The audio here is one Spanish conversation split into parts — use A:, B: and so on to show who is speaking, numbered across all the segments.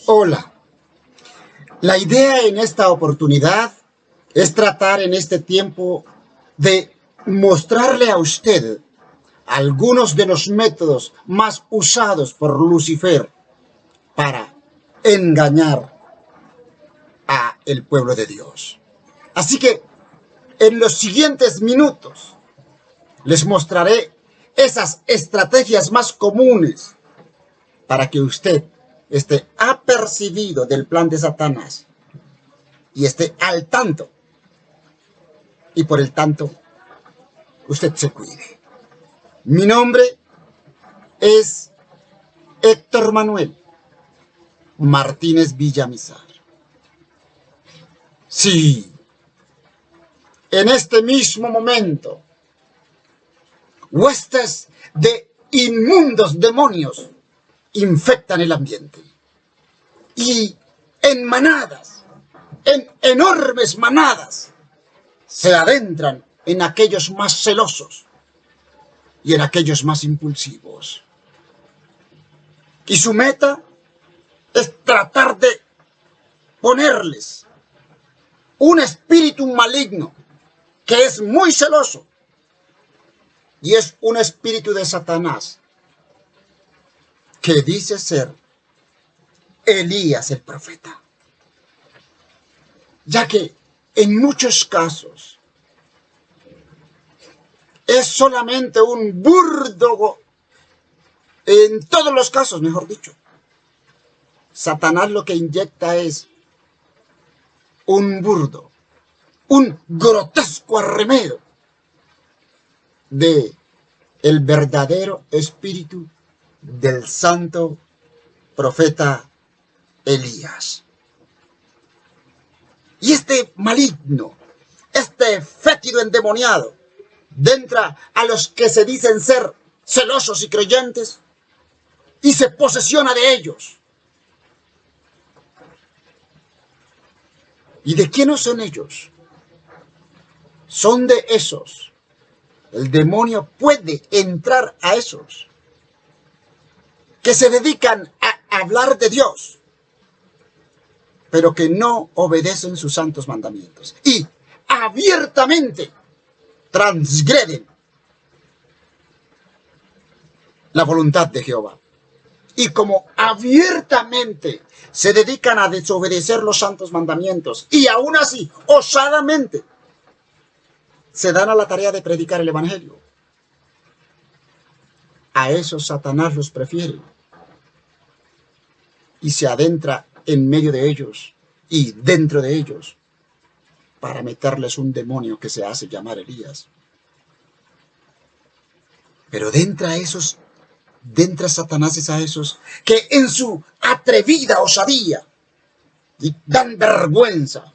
A: Hola, la idea en esta oportunidad es tratar en este tiempo de mostrarle a usted algunos de los métodos más usados por Lucifer para engañar a el pueblo de Dios. Así que en los siguientes minutos les mostraré esas estrategias más comunes para que usted esté apercibido del plan de Satanás y esté al tanto. Y por el tanto, usted se cuide. Mi nombre es Héctor Manuel Martínez Villamizar. Sí, en este mismo momento, huestes de inmundos demonios infectan el ambiente. Y en manadas, en enormes manadas, se adentran en aquellos más celosos y en aquellos más impulsivos. Y su meta es tratar de ponerles un espíritu maligno que es muy celoso y es un espíritu de Satanás que dice ser Elías el profeta, ya que en muchos casos es solamente un burdo, en todos los casos, mejor dicho. Satanás lo que inyecta es un burdo, un grotesco arremedo de el verdadero espíritu del santo profeta Elías. Y este maligno, este fétido endemoniado, entra a los que se dicen ser celosos y creyentes y se posesiona de ellos. ¿Y de quiénes son ellos? Son de esos. El demonio puede entrar a esos que se dedican a hablar de Dios, pero que no obedecen sus santos mandamientos y abiertamente transgreden la voluntad de Jehová. Y como abiertamente se dedican a desobedecer los santos mandamientos y aún así, osadamente, se dan a la tarea de predicar el evangelio, a esos Satanás los prefiere y se adentra en medio de ellos y dentro de ellos para meterles un demonio que se hace llamar Elías. Pero dentro Satanás a esos que en su atrevida osadía y dan vergüenza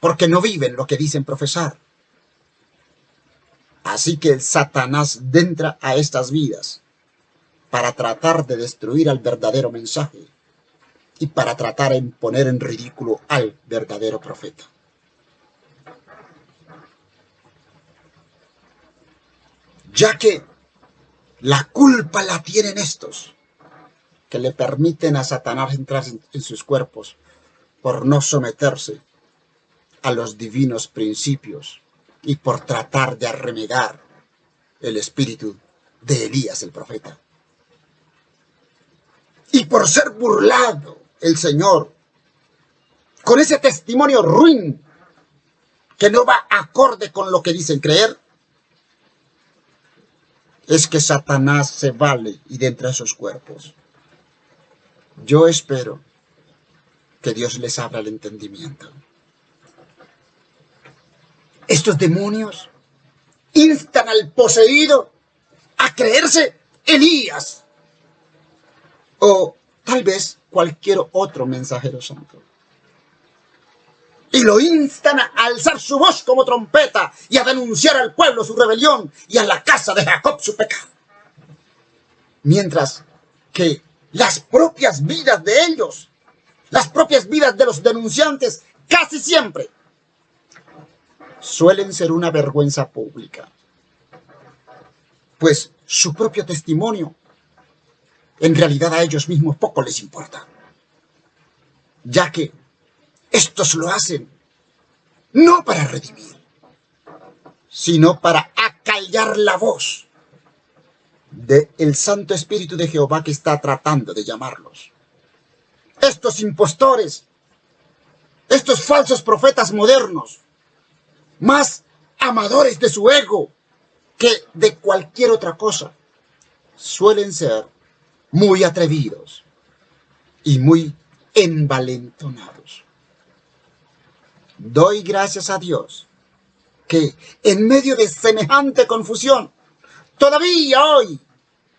A: porque no viven lo que dicen profesar. Así que Satanás entra a estas vidas para tratar de destruir al verdadero mensaje y para tratar de poner en ridículo al verdadero profeta. Ya que la culpa la tienen estos, que le permiten a Satanás entrar en sus cuerpos por no someterse a los divinos principios y por tratar de arremedar el espíritu de Elías el profeta. Y por ser burlado el Señor con ese testimonio ruin que no va acorde con lo que dicen creer, es que Satanás se vale y entra a esos cuerpos. Yo espero que Dios les abra el entendimiento. Estos demonios instan al poseído a creerse Elías o tal vez cualquier otro mensajero santo. Y lo instan a alzar su voz como trompeta y a denunciar al pueblo su rebelión y a la casa de Jacob su pecado. Mientras que las propias vidas de ellos, las propias vidas de los denunciantes, casi siempre suelen ser una vergüenza pública. Pues su propio testimonio en realidad a ellos mismos poco les importa, ya que estos lo hacen no para redimir, sino para acallar la voz del Santo Espíritu de Jehová que está tratando de llamarlos. Estos impostores, estos falsos profetas modernos, más amadores de su ego que de cualquier otra cosa, suelen ser muy atrevidos y muy envalentonados. Doy gracias a Dios que en medio de semejante confusión, todavía hoy,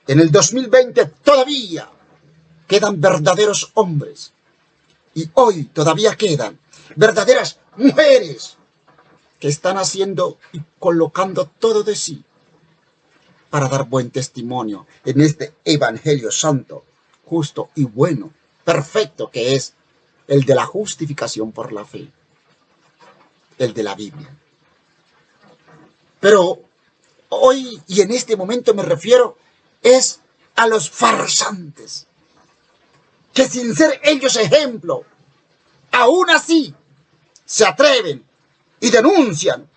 A: en el 2020, todavía quedan verdaderos hombres. Y hoy todavía quedan verdaderas mujeres que están haciendo y colocando todo de sí para dar buen testimonio en este evangelio santo, justo y bueno, perfecto, que es el de la justificación por la fe, el de la Biblia. Pero hoy y en este momento me refiero es a los farsantes, que sin ser ellos ejemplo, aún así se atreven y denuncian,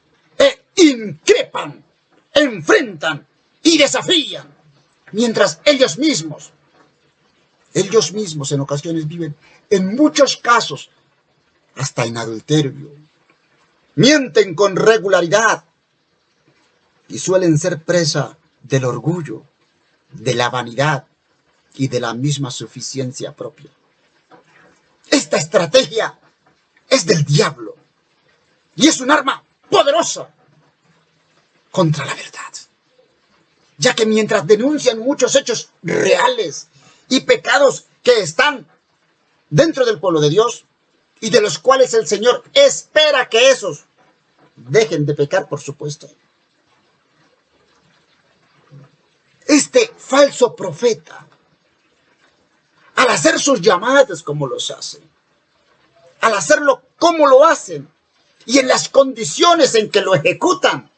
A: increpan, enfrentan y desafían, mientras ellos mismos en ocasiones viven, en muchos casos, hasta en adulterio. Mienten con regularidad y suelen ser presa del orgullo, de la vanidad y de la misma suficiencia propia. Esta estrategia es del diablo y es un arma poderosa contra la verdad, ya que mientras denuncian muchos hechos reales y pecados que están dentro del pueblo de Dios y de los cuales el Señor espera que esos dejen de pecar, por supuesto, este falso profeta, al hacer sus llamadas como los hace, al hacerlo como lo hacen y en las condiciones en que lo ejecutan,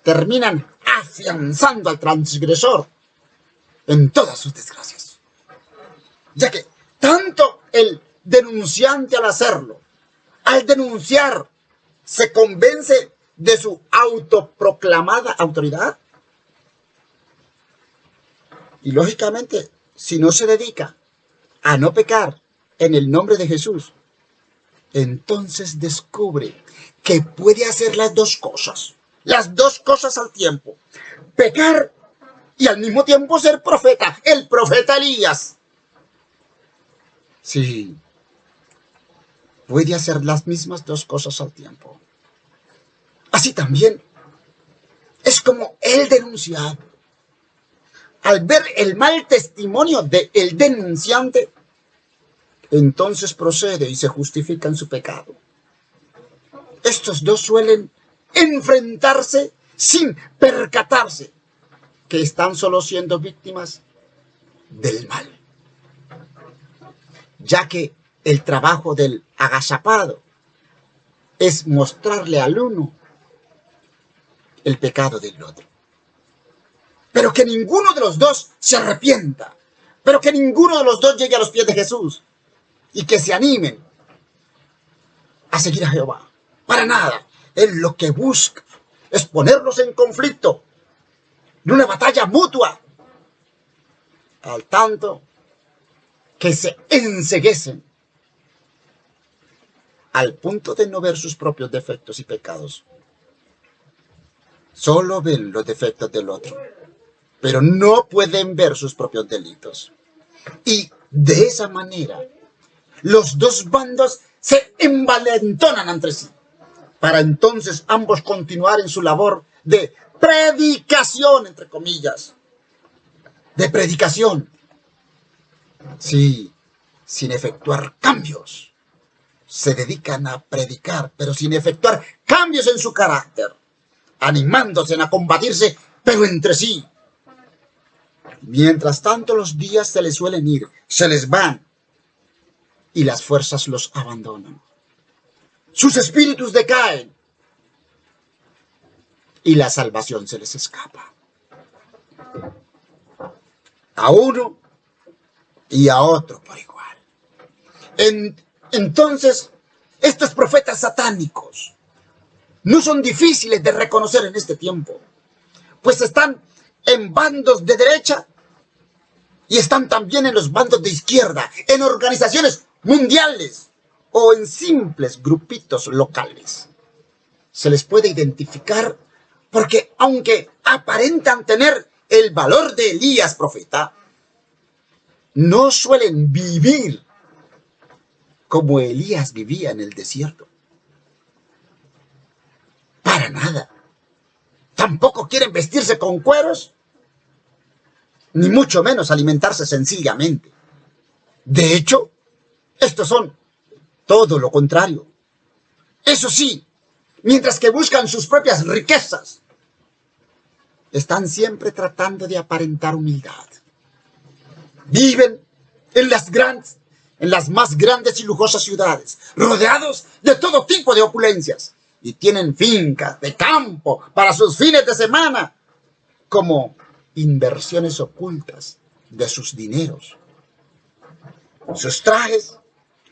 A: terminan afianzando al transgresor en todas sus desgracias. Ya que tanto el denunciante al hacerlo, al denunciar, se convence de su autoproclamada autoridad. Y lógicamente, si no se dedica a no pecar en el nombre de Jesús, entonces descubre que puede hacer las dos cosas al tiempo: pecar y al mismo tiempo ser profeta, el profeta Elías. Sí, puede hacer las mismas dos cosas al tiempo. Así también es como el denunciado, al ver el mal testimonio del denunciante, entonces procede y se justifica en su pecado. Estos dos suelen enfrentarse sin percatarse que están solo siendo víctimas del mal, ya que el trabajo del agazapado es mostrarle al uno el pecado del otro. Pero que ninguno de los dos se arrepienta, pero que ninguno de los dos llegue a los pies de Jesús y que se animen a seguir a Jehová. Para nada. Él lo que busca es ponerlos en conflicto, en una batalla mutua, al tanto que se enceguecen al punto de no ver sus propios defectos y pecados. Solo ven los defectos del otro, pero no pueden ver sus propios delitos. Y de esa manera, los dos bandos se envalentonan entre sí, para entonces ambos continuar en su labor de predicación, entre comillas, de predicación. Sí, sin efectuar cambios. Se dedican a predicar, pero sin efectuar cambios en su carácter, animándose a combatirse, pero entre sí. Mientras tanto, los días se les suelen ir, se les van, y las fuerzas los abandonan. Sus espíritus decaen, y la salvación se les escapa. A uno y a otro por igual. Entonces, estos profetas satánicos no son difíciles de reconocer en este tiempo, pues están en bandos de derecha y están también en los bandos de izquierda, en organizaciones mundiales o en simples grupitos locales. Se les puede identificar porque aunque aparentan tener el valor de Elías profeta, no suelen vivir como Elías vivía en el desierto. Para nada. Tampoco quieren vestirse con cueros, ni mucho menos alimentarse sencillamente. De hecho, estos son todo lo contrario. Eso sí, mientras que buscan sus propias riquezas, están siempre tratando de aparentar humildad. Viven en las más grandes y lujosas ciudades, rodeados de todo tipo de opulencias, y tienen fincas de campo para sus fines de semana, como inversiones ocultas de sus dineros. Sus trajes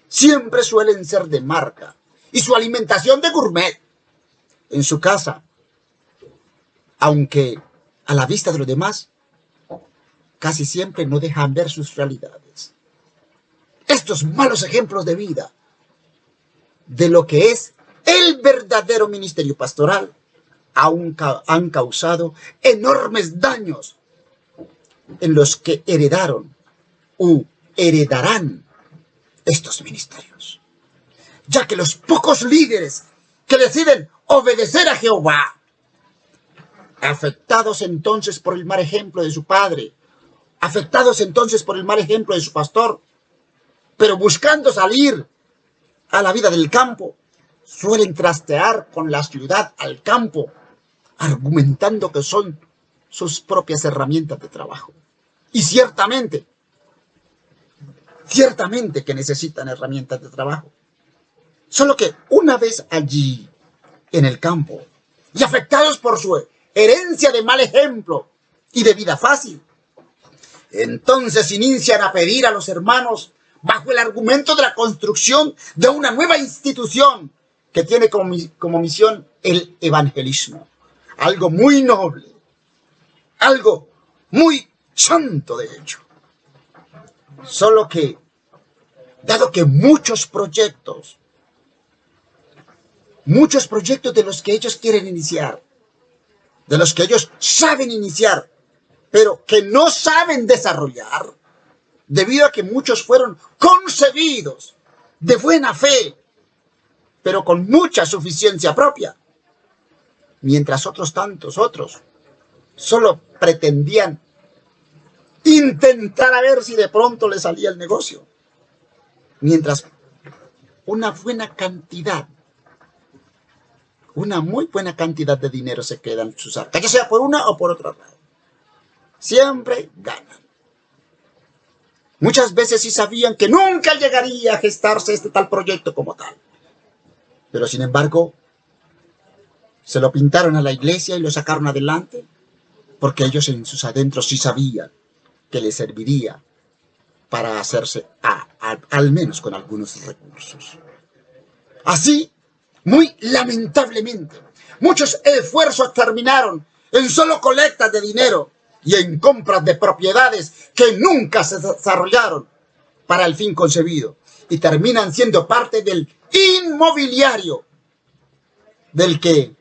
A: siempre suelen ser de marca y su alimentación de gourmet. En su casa, aunque a la vista de los demás, casi siempre no dejan ver sus realidades. Estos malos ejemplos de vida, de lo que es el verdadero ministerio pastoral, han causado enormes daños en los que heredaron u heredarán estos ministerios, ya que los pocos líderes que deciden obedecer a Jehová, afectados entonces por el mal ejemplo de su padre, afectados entonces por el mal ejemplo de su pastor, pero buscando salir a la vida del campo, suelen trastear con la ciudad al campo, argumentando que son sus propias herramientas de trabajo. Y ciertamente que necesitan herramientas de trabajo. Solo que una vez allí, en el campo, y afectados por su herencia de mal ejemplo y de vida fácil, entonces inician a pedir a los hermanos bajo el argumento de la construcción de una nueva institución que tiene como misión el evangelismo. Algo muy noble, algo muy santo de hecho. Solo que, dado que muchos proyectos de los que ellos quieren iniciar, de los que ellos saben iniciar, pero que no saben desarrollar, debido a que muchos fueron concebidos de buena fe, pero con mucha suficiencia propia, mientras tantos otros solo pretendían intentar a ver si de pronto les salía el negocio, mientras una muy buena cantidad de dinero se queda en sus arcas, ya sea por una o por otra lado. Siempre ganan. Muchas veces sí sabían que nunca llegaría a gestarse este tal proyecto como tal. Pero sin embargo, se lo pintaron a la iglesia y lo sacaron adelante, porque ellos en sus adentros sí sabían que les serviría para hacerse al menos con algunos recursos. Así, muy lamentablemente, muchos esfuerzos terminaron en solo colectas de dinero y en compras de propiedades que nunca se desarrollaron para el fin concebido, y terminan siendo parte del inmobiliario del que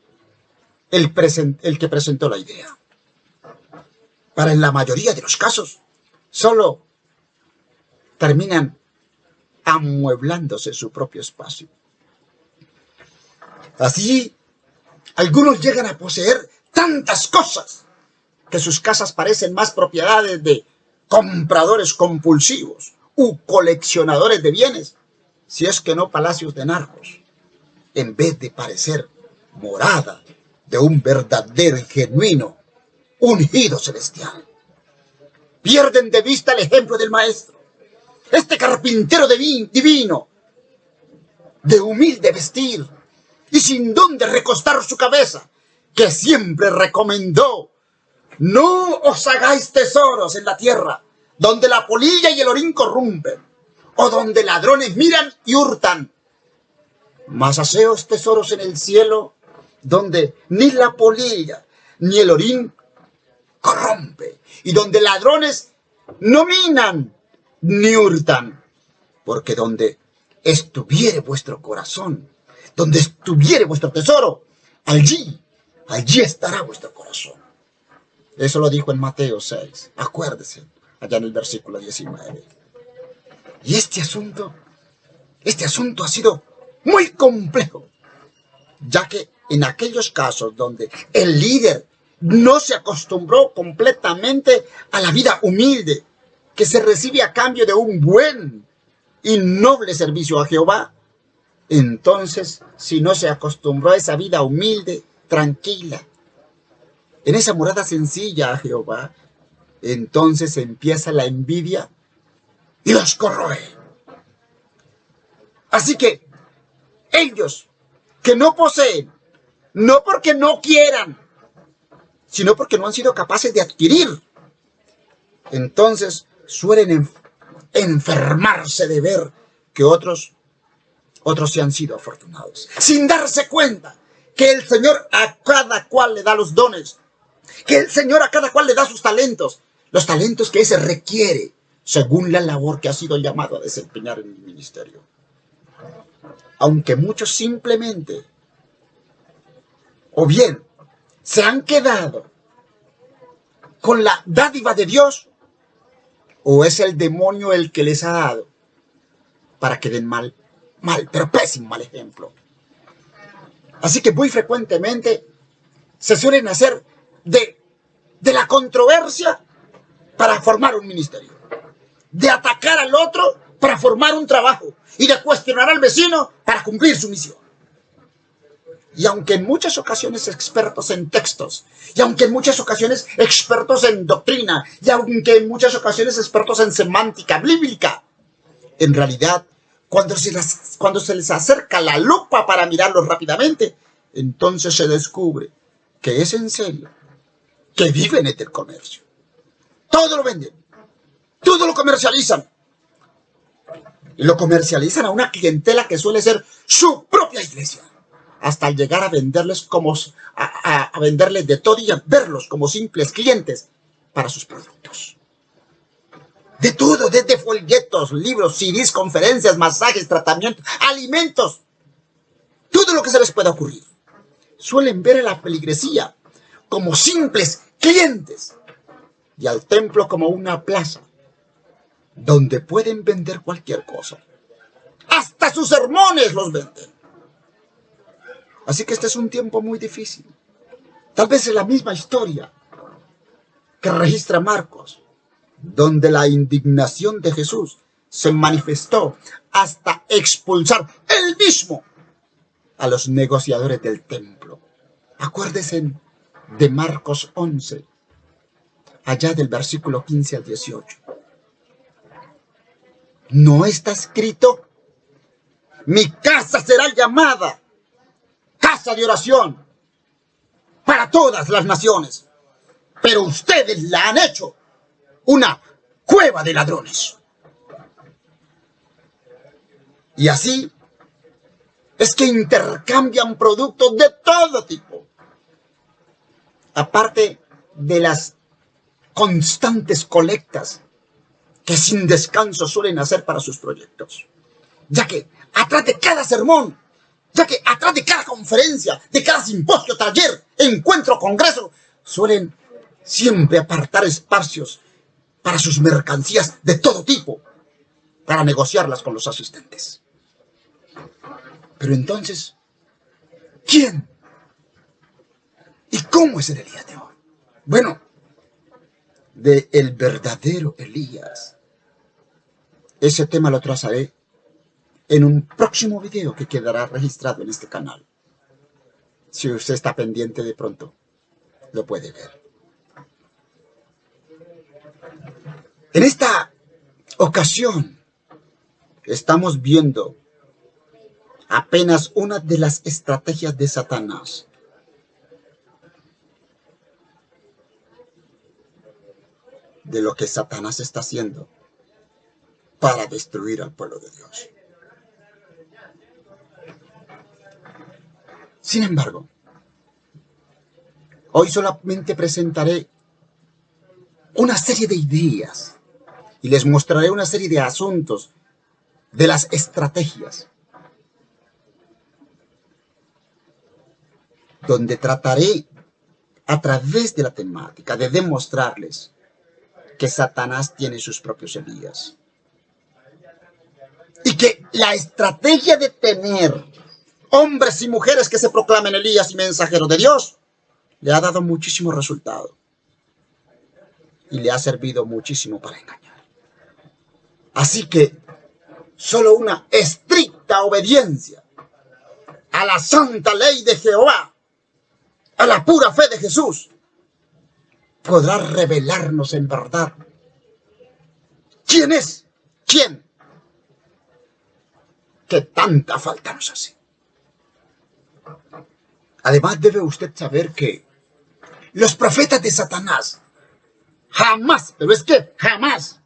A: el que presentó la idea. Para en la mayoría de los casos, solo terminan amueblándose su propio espacio. Así, algunos llegan a poseer tantas cosas que sus casas parecen más propiedades de compradores compulsivos u coleccionadores de bienes, si es que no palacios de narcos, en vez de parecer morada de un verdadero y genuino ungido celestial. Pierden de vista el ejemplo del maestro, este carpintero divino, de humilde vestir y sin dónde recostar su cabeza, que siempre recomendó: no os hagáis tesoros en la tierra, donde la polilla y el orín corrompen, o donde ladrones miran y hurtan. Mas haceos tesoros en el cielo, donde ni la polilla ni el orín corrompe, y donde ladrones no minan ni hurtan. Porque donde estuviere vuestro corazón, donde estuviere vuestro tesoro, allí estará vuestro corazón. Eso lo dijo en Mateo 6, acuérdese, allá en el versículo 19. Y este asunto ha sido muy complejo, ya que en aquellos casos donde el líder no se acostumbró completamente a la vida humilde que se recibe a cambio de un buen y noble servicio a Jehová, entonces, si no se acostumbró a esa vida humilde, tranquila, en esa morada sencilla a Jehová, entonces empieza la envidia y los corroe. Así que ellos que no poseen, no porque no quieran, sino porque no han sido capaces de adquirir, entonces suelen enfermarse de ver que otros se han sido afortunados, sin darse cuenta que el Señor a cada cual le da los dones, que el Señor a cada cual le da sus talentos, los talentos que ese requiere, según la labor que ha sido llamado a desempeñar en el ministerio. Aunque muchos simplemente, o bien, se han quedado con la dádiva de Dios, o es el demonio el que les ha dado para que den mal, pero pésimo mal ejemplo. Así que muy frecuentemente se suelen hacer de la controversia para formar un ministerio, de atacar al otro para formar un trabajo y de cuestionar al vecino para cumplir su misión. Y aunque en muchas ocasiones expertos en textos, y aunque en muchas ocasiones expertos en doctrina, y aunque en muchas ocasiones expertos en semántica bíblica, en realidad, cuando se les acerca la lupa para mirarlos rápidamente, entonces se descubre que es en serio, que viven en el comercio. Todo lo venden, todo lo comercializan. Y lo comercializan a una clientela que suele ser su propia iglesia, hasta llegar a venderles a venderles de todo y a verlos como simples clientes para sus productos. De todo, desde folletos, libros, CDs, conferencias, masajes, tratamientos, alimentos, todo lo que se les pueda ocurrir. Suelen ver a la feligresía como simples clientes y al templo como una plaza donde pueden vender cualquier cosa. Hasta sus sermones los venden. Así que este es un tiempo muy difícil. Tal vez es la misma historia que registra Marcos, donde la indignación de Jesús se manifestó hasta expulsar él mismo a los negociadores del templo. Acuérdense de Marcos 11, allá del versículo 15 al 18. ¿No está escrito? Mi casa será llamada casa de oración para todas las naciones, pero ustedes la han hecho una cueva de ladrones. Y así es que intercambian productos de todo tipo, aparte de las constantes colectas que sin descanso suelen hacer para sus proyectos, ya que atrás de cada sermón, ya que atrás de cada conferencia, de cada simposio, taller, encuentro, congreso, suelen siempre apartar espacios para sus mercancías de todo tipo, para negociarlas con los asistentes. Pero entonces, ¿quién? ¿Y cómo es el Elías de hoy? Bueno, de el verdadero Elías. Ese tema lo trazaré en un próximo video que quedará registrado en este canal. Si usted está pendiente, de pronto lo puede ver. En esta ocasión estamos viendo apenas una de las estrategias de Satanás. de lo que Satanás está haciendo para destruir al pueblo de Dios. Sin embargo, hoy solamente presentaré una serie de ideas y les mostraré una serie de asuntos, de las estrategias, donde trataré a través de la temática de demostrarles que Satanás tiene sus propios Elías. Y que la estrategia de tener hombres y mujeres que se proclamen Elías y mensajeros de Dios le ha dado muchísimo resultado. Y le ha servido muchísimo para engañar. Así que solo una estricta obediencia a la santa ley de Jehová, a la pura fe de Jesús, podrá revelarnos en verdad quién es, quién, que tanta falta nos hace. Además debe usted saber que los profetas de Satanás jamás, pero es que jamás,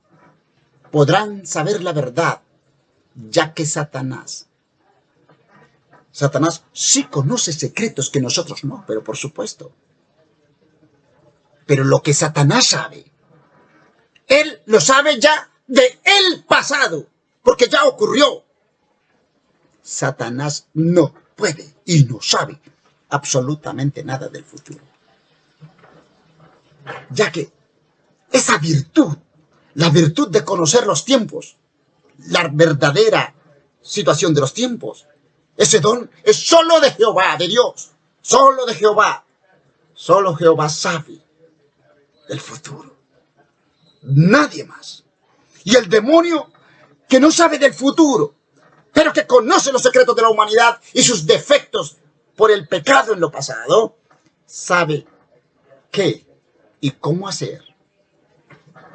A: podrán saber la verdad, ya que Satanás sí conoce secretos que nosotros no, pero por supuesto. Pero lo que Satanás sabe, él lo sabe ya de el pasado, porque ya ocurrió. Satanás no puede y no sabe absolutamente nada del futuro. Ya que esa virtud, la virtud de conocer los tiempos, la verdadera situación de los tiempos, ese don es solo de Jehová, de Dios, solo de Jehová. Solo Jehová sabe del futuro. Nadie más. Y el demonio que no sabe del futuro, pero que conoce los secretos de la humanidad y sus defectos por el pecado en lo pasado, sabe qué y cómo hacer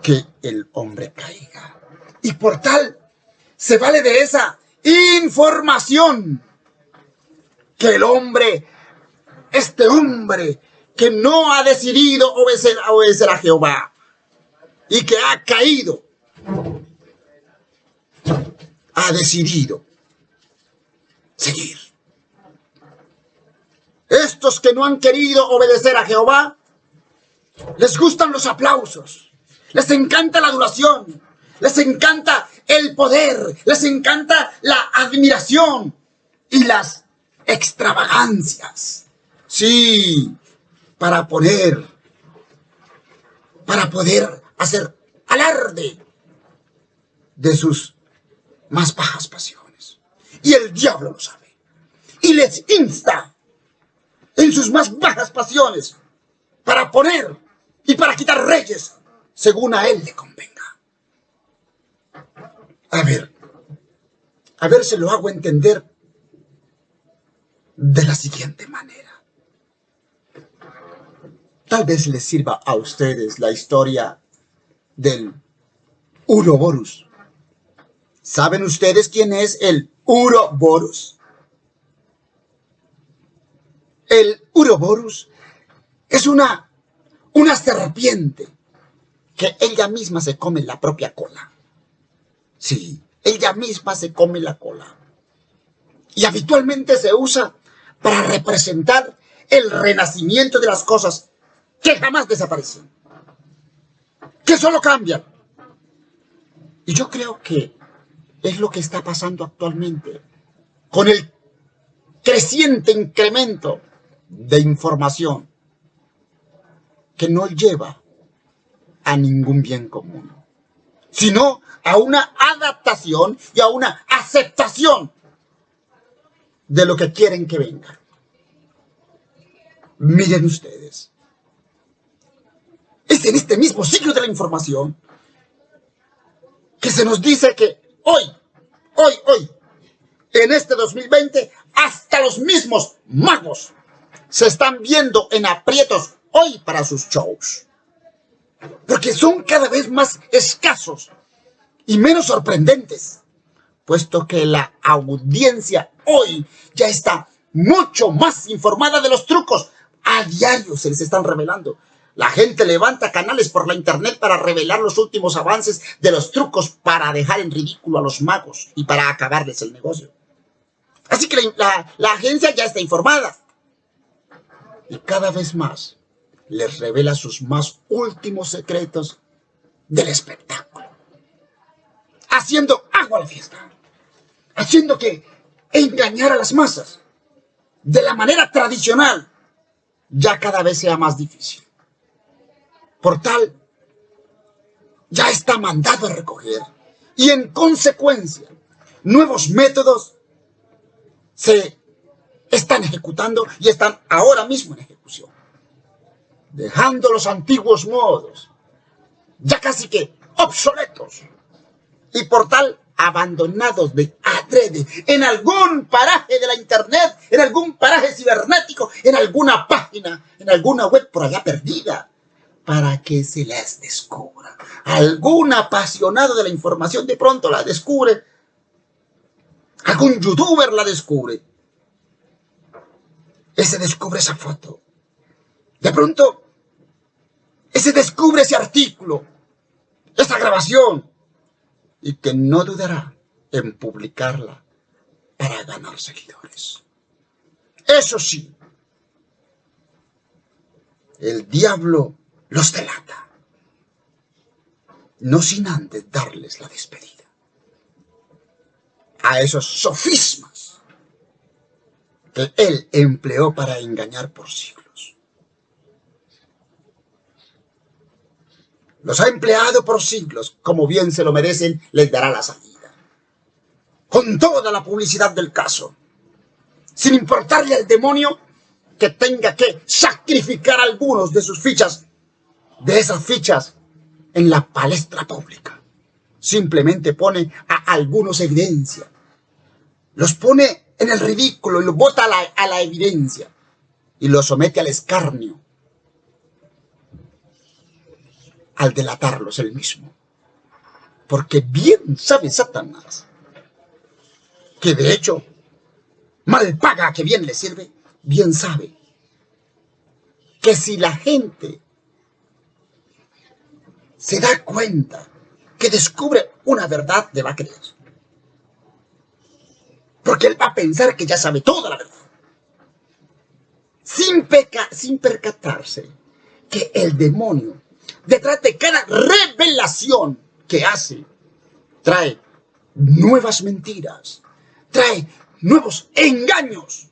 A: que el hombre caiga. Y por tal, se vale de esa información que el hombre, este hombre que no ha decidido obedecer a Jehová y que ha caído, ha decidido seguir. Estos que no han querido obedecer a Jehová, les gustan los aplausos, les encanta la adoración, les encanta el poder, les encanta la admiración y las extravagancias. Sí, para poder hacer alarde de sus más bajas pasiones. Y el diablo lo sabe. Y les insta en sus más bajas pasiones para poner y para quitar reyes según a él le convenga. A ver, se lo hago entender de la siguiente manera. Tal vez les sirva a ustedes la historia del Uroboros. ¿Saben ustedes quién es el Uroboros? El Uroboros es una serpiente que ella misma se come la propia cola. Sí, ella misma se come la cola. Y habitualmente se usa para representar el renacimiento de las cosas que jamás desaparecen, que solo cambian. Y yo creo que es lo que está pasando actualmente con el creciente incremento de información que no lleva a ningún bien común, sino a una adaptación y a una aceptación de lo que quieren que venga. Miren ustedes, es en este mismo ciclo de la información que se nos dice que hoy, en este 2020, hasta los mismos magos se están viendo en aprietos hoy para sus shows. Porque son cada vez más escasos y menos sorprendentes, puesto que la audiencia hoy ya está mucho más informada de los trucos. A diario se les están revelando La gente levanta canales por la internet para revelar los últimos avances de los trucos para dejar en ridículo a los magos y para acabarles el negocio. Así que la agencia ya está informada. Y cada vez más les revela sus más últimos secretos del espectáculo. Haciendo agua a la fiesta. Haciendo que engañar a las masas de la manera tradicional ya cada vez sea más difícil. Por tal, ya está mandado a recoger y en consecuencia nuevos métodos se están ejecutando y están ahora mismo en ejecución, dejando los antiguos modos ya casi que obsoletos y por tal abandonados de adrede en algún paraje de la internet, en algún paraje cibernético, en alguna página, en alguna web por allá perdida, para que se les descubra. Algún apasionado de la información de pronto la descubre, algún youtuber la descubre, ese descubre esa foto, de pronto ese descubre ese artículo, esa grabación, y que no dudará en publicarla para ganar seguidores. Eso sí, el diablo los delata, no sin antes darles la despedida a esos sofismas que él empleó para engañar por siglos. Los ha empleado por siglos, como bien se lo merecen, les dará la salida. Con toda la publicidad del caso, sin importarle al demonio que tenga que sacrificar algunos de sus fichas, de esas fichas, en la palestra pública. Simplemente pone a algunos evidencia, los pone en el ridículo y los bota a la evidencia y los somete al escarnio, al delatarlos él mismo. Porque bien sabe Satanás que de hecho mal paga que bien le sirve, bien sabe que si la gente se da cuenta que descubre una verdad, le va a creer. Porque él va a pensar que ya sabe toda la verdad. Sin percatarse que el demonio, detrás de cada revelación que hace, trae nuevas mentiras, trae nuevos engaños.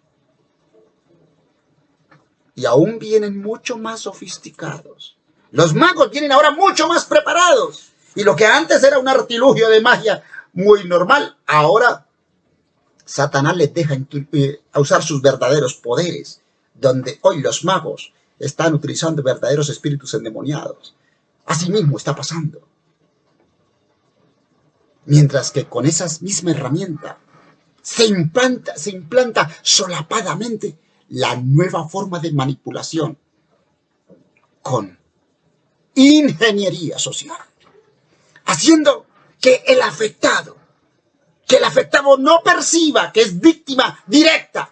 A: Y aún vienen mucho más sofisticados. Los magos vienen ahora mucho más preparados. Y lo que antes era un artilugio de magia muy normal, ahora Satanás les deja usar sus verdaderos poderes, donde hoy los magos están utilizando verdaderos espíritus endemoniados. Así mismo está pasando. Mientras que con esa misma herramienta se implanta solapadamente la nueva forma de manipulación con ingeniería social, haciendo que el afectado no perciba que es víctima directa,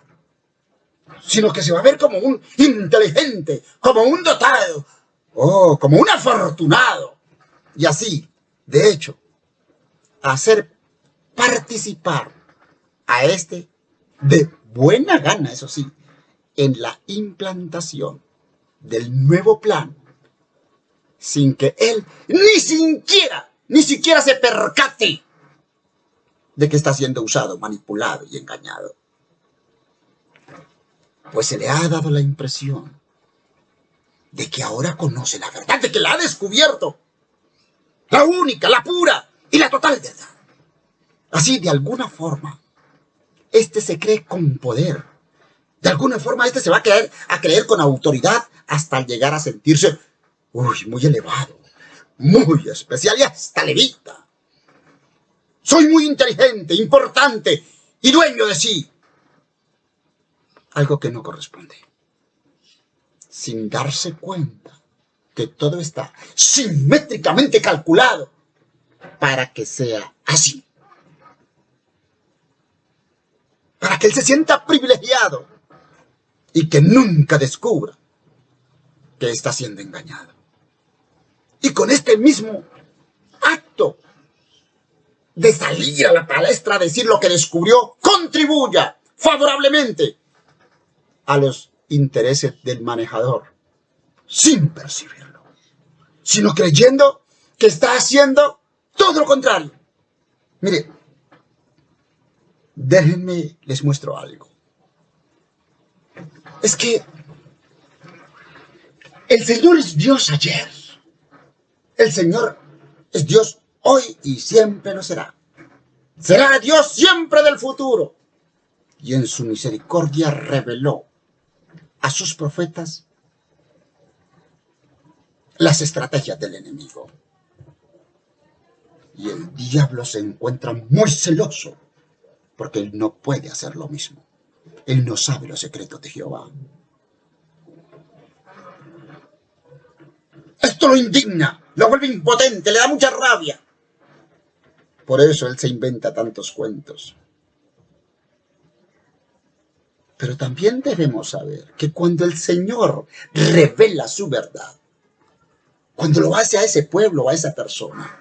A: sino que se va a ver como un inteligente, como un dotado, como un afortunado, y así, de hecho, hacer participar a este de buena gana, eso sí, en la implantación del nuevo plan, sin que él ni siquiera se percate de que está siendo usado, manipulado y engañado. Pues se le ha dado la impresión de que ahora conoce la verdad, de que la ha descubierto, la única, la pura y la total verdad. Así, de alguna forma, este se cree con poder. De alguna forma, este se va a creer con autoridad hasta llegar a sentirse muy elevado, muy especial y hasta levita. Soy muy inteligente, importante y dueño de sí. Algo que no corresponde. Sin darse cuenta que todo está simétricamente calculado para que sea así. Para que él se sienta privilegiado y que nunca descubra que está siendo engañado. Y con este mismo acto de salir a la palestra a decir lo que descubrió, contribuya favorablemente a los intereses del manejador, sin percibirlo, sino creyendo que está haciendo todo lo contrario. Mire, déjenme, les muestro algo. Es que el Señor es Dios ayer. El Señor es Dios hoy y siempre lo será. Será Dios siempre del futuro. Y en su misericordia reveló a sus profetas las estrategias del enemigo. Y el diablo se encuentra muy celoso porque él no puede hacer lo mismo. Él no sabe los secretos de Jehová. Esto lo indigna, lo vuelve impotente, le da mucha rabia. Por eso él se inventa tantos cuentos. Pero también debemos saber que cuando el Señor revela su verdad, cuando lo hace a ese pueblo, a esa persona,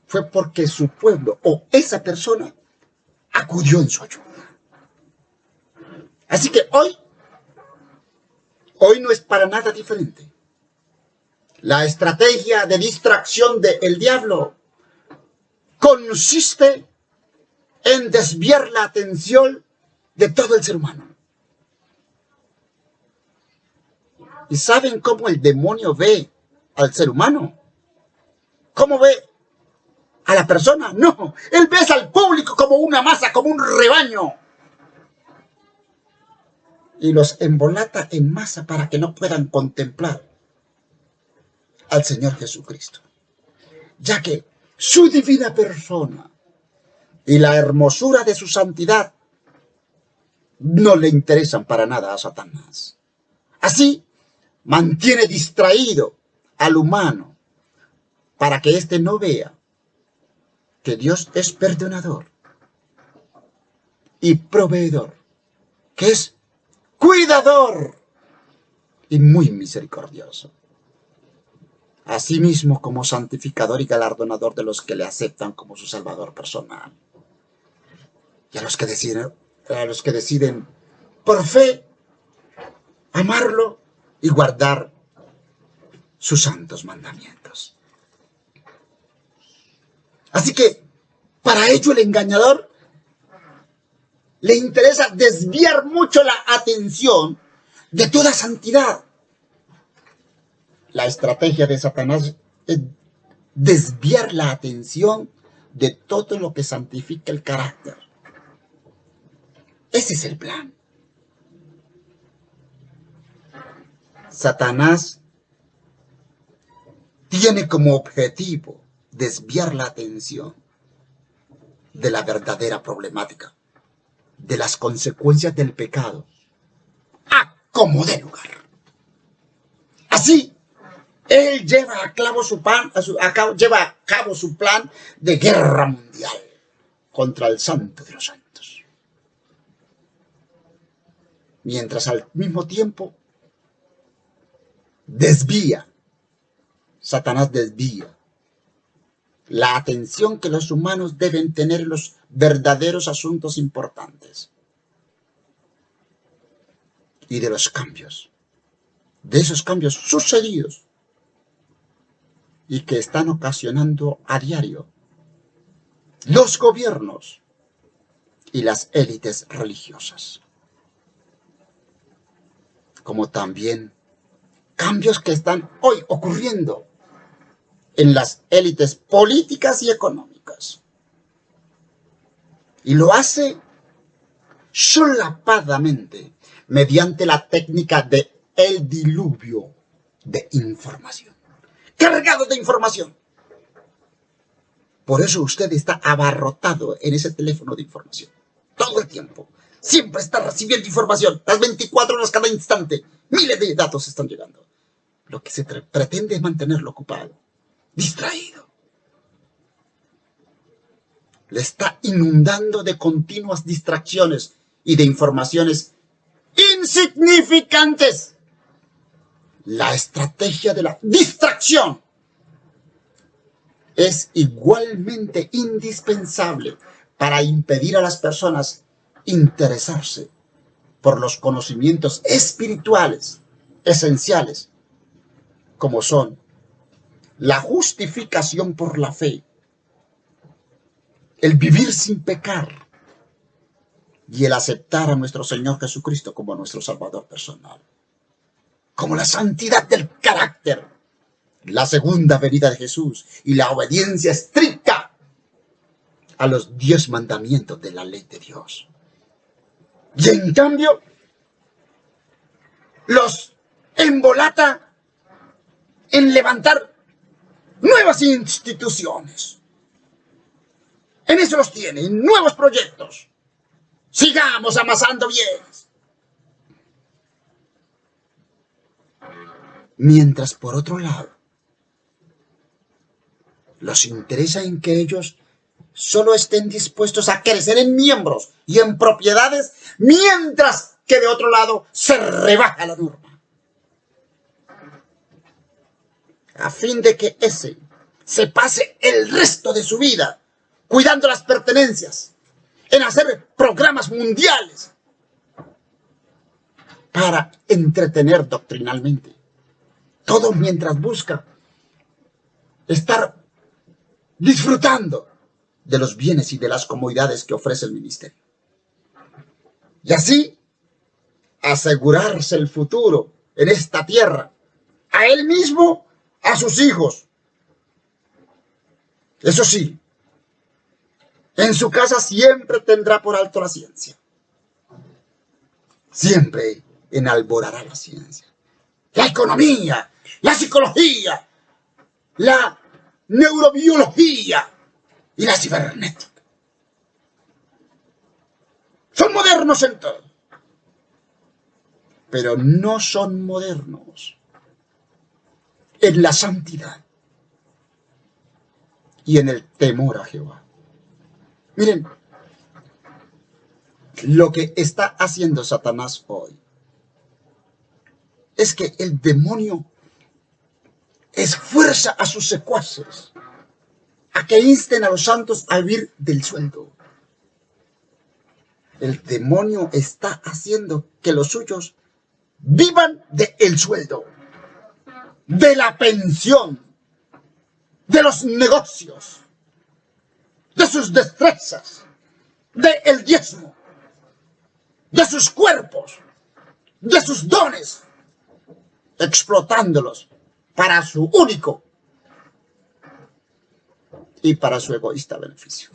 A: fue porque su pueblo o esa persona acudió en su ayuda. Así que hoy no es para nada diferente. La estrategia de distracción del diablo consiste en desviar la atención de todo el ser humano. ¿Y saben cómo el demonio ve al ser humano? ¿Cómo ve a la persona? No, él ve al público como una masa, como un rebaño. Y los embolata en masa para que no puedan contemplar al Señor Jesucristo. Ya que su divina persona y la hermosura de su santidad no le interesan para nada a Satanás. Así, mantiene distraído al humano para que éste no vea que Dios es perdonador y proveedor, que es cuidador y muy misericordioso. Asimismo como santificador y galardonador de los que le aceptan como su salvador personal. Y a los que deciden por fe amarlo y guardar sus santos mandamientos. Así que para ello el engañador le interesa desviar mucho la atención de toda santidad. La estrategia de Satanás es desviar la atención de todo lo que santifica el carácter. Ese es el plan. Satanás tiene como objetivo desviar la atención de la verdadera problemática, de las consecuencias del pecado, a como dé lugar. Así, él lleva a cabo su plan de guerra mundial contra el Santo de los Santos. Mientras al mismo tiempo Satanás desvía la atención que los humanos deben tener en los verdaderos asuntos importantes y de los cambios, de esos cambios sucedidos y que están ocasionando a diario los gobiernos y las élites religiosas, como también cambios que están hoy ocurriendo en las élites políticas y económicas. Y lo hace solapadamente mediante la técnica de el diluvio de información. Cargado de información. Por eso usted está abarrotado en ese teléfono de información. Todo el tiempo. Siempre está recibiendo información. Las 24 horas cada instante. Miles de datos están llegando. Lo que se pretende es mantenerlo ocupado, distraído. Le está inundando de continuas distracciones y de informaciones insignificantes La estrategia de la distracción es igualmente indispensable para impedir a las personas interesarse por los conocimientos espirituales esenciales, como son la justificación por la fe, el vivir sin pecar y el aceptar a nuestro Señor Jesucristo como nuestro Salvador personal, como la santidad del carácter, la segunda venida de Jesús y la obediencia estricta a los 10 mandamientos de la ley de Dios. Y en cambio, los embolata en levantar nuevas instituciones. En eso los tienen, nuevos proyectos. Sigamos amasando bienes. Mientras, por otro lado, los interesa en que ellos solo estén dispuestos a crecer en miembros y en propiedades, mientras que de otro lado se rebaja la norma. A fin de que ese se pase el resto de su vida cuidando las pertenencias, en hacer programas mundiales para entretener doctrinalmente. Todo mientras busca estar disfrutando de los bienes y de las comodidades que ofrece el ministerio. Y así asegurarse el futuro en esta tierra, a él mismo, a sus hijos. Eso sí, en su casa siempre tendrá por alto la ciencia. Siempre enalborará la ciencia, la economía, la psicología, la neurobiología y la cibernética. Son modernos en todo, pero no son modernos en la santidad y en el temor a Jehová. Miren, lo que está haciendo Satanás hoy es que el demonio esfuerza a sus secuaces a que insten a los santos a vivir del sueldo. El demonio está haciendo que los suyos vivan del sueldo, de la pensión, de los negocios, de sus destrezas, del diezmo, de sus cuerpos, de sus dones, explotándolos para su único y para su egoísta beneficio.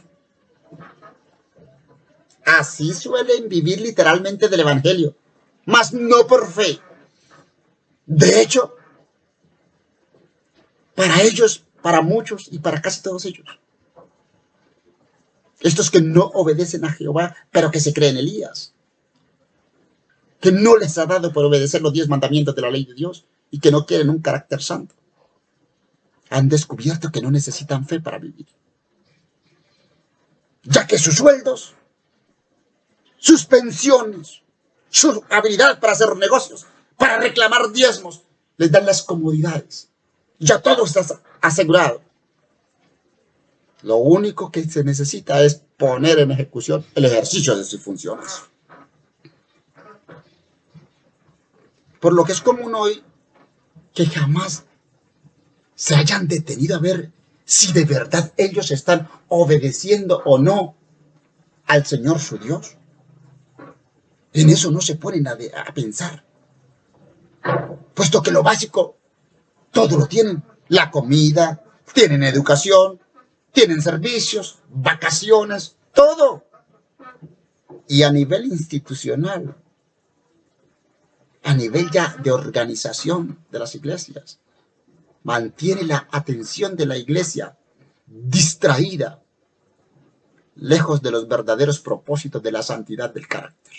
A: Así suelen vivir literalmente del evangelio, mas no por fe. De hecho, para ellos, para muchos y para casi todos ellos, estos que no obedecen a Jehová, pero que se creen Elías, que no les ha dado por obedecer los 10 mandamientos de la ley de Dios y que no quieren un carácter santo, han descubierto que no necesitan fe para vivir, ya que sus sueldos, sus pensiones, su habilidad para hacer negocios, para reclamar diezmos, les dan las comodidades. Ya todo está asegurado. Lo único que se necesita es poner en ejecución el ejercicio de sus funciones. Por lo que es común hoy que jamás se hayan detenido a ver si de verdad ellos están obedeciendo o no al Señor su Dios. En eso no se ponen a pensar, puesto que lo básico todo lo tienen: la comida, tienen educación, tienen servicios, vacaciones, todo. Y a nivel institucional, a nivel ya de organización de las iglesias, mantiene la atención de la iglesia distraída, lejos de los verdaderos propósitos de la santidad del carácter.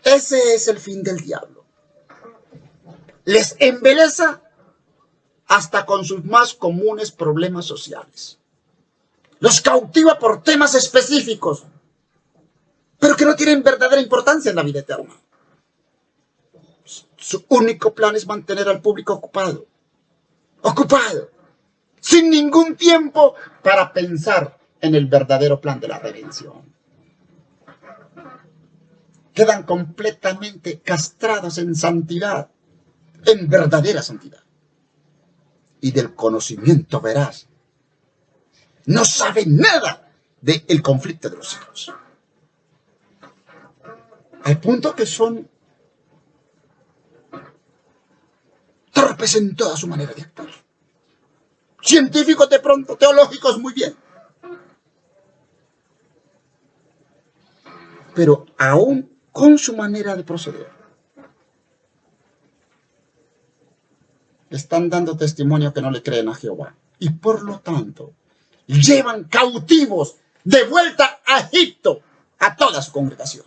A: Ese es el fin del diablo. Les embeleza hasta con sus más comunes problemas sociales. Los cautiva por temas específicos, pero que no tienen verdadera importancia en la vida eterna. Su único plan es mantener al público ocupado, sin ningún tiempo para pensar en el verdadero plan de la redención. Quedan completamente castrados en santidad, en verdadera santidad. Y del conocimiento veraz, no saben nada del conflicto de los hijos. Al punto que son torpes en toda su manera de actuar. Científicos de pronto, teológicos muy bien. Pero aún con su manera de proceder, están dando testimonio que no le creen a Jehová. Y por lo tanto, llevan cautivos de vuelta a Egipto a toda su congregación.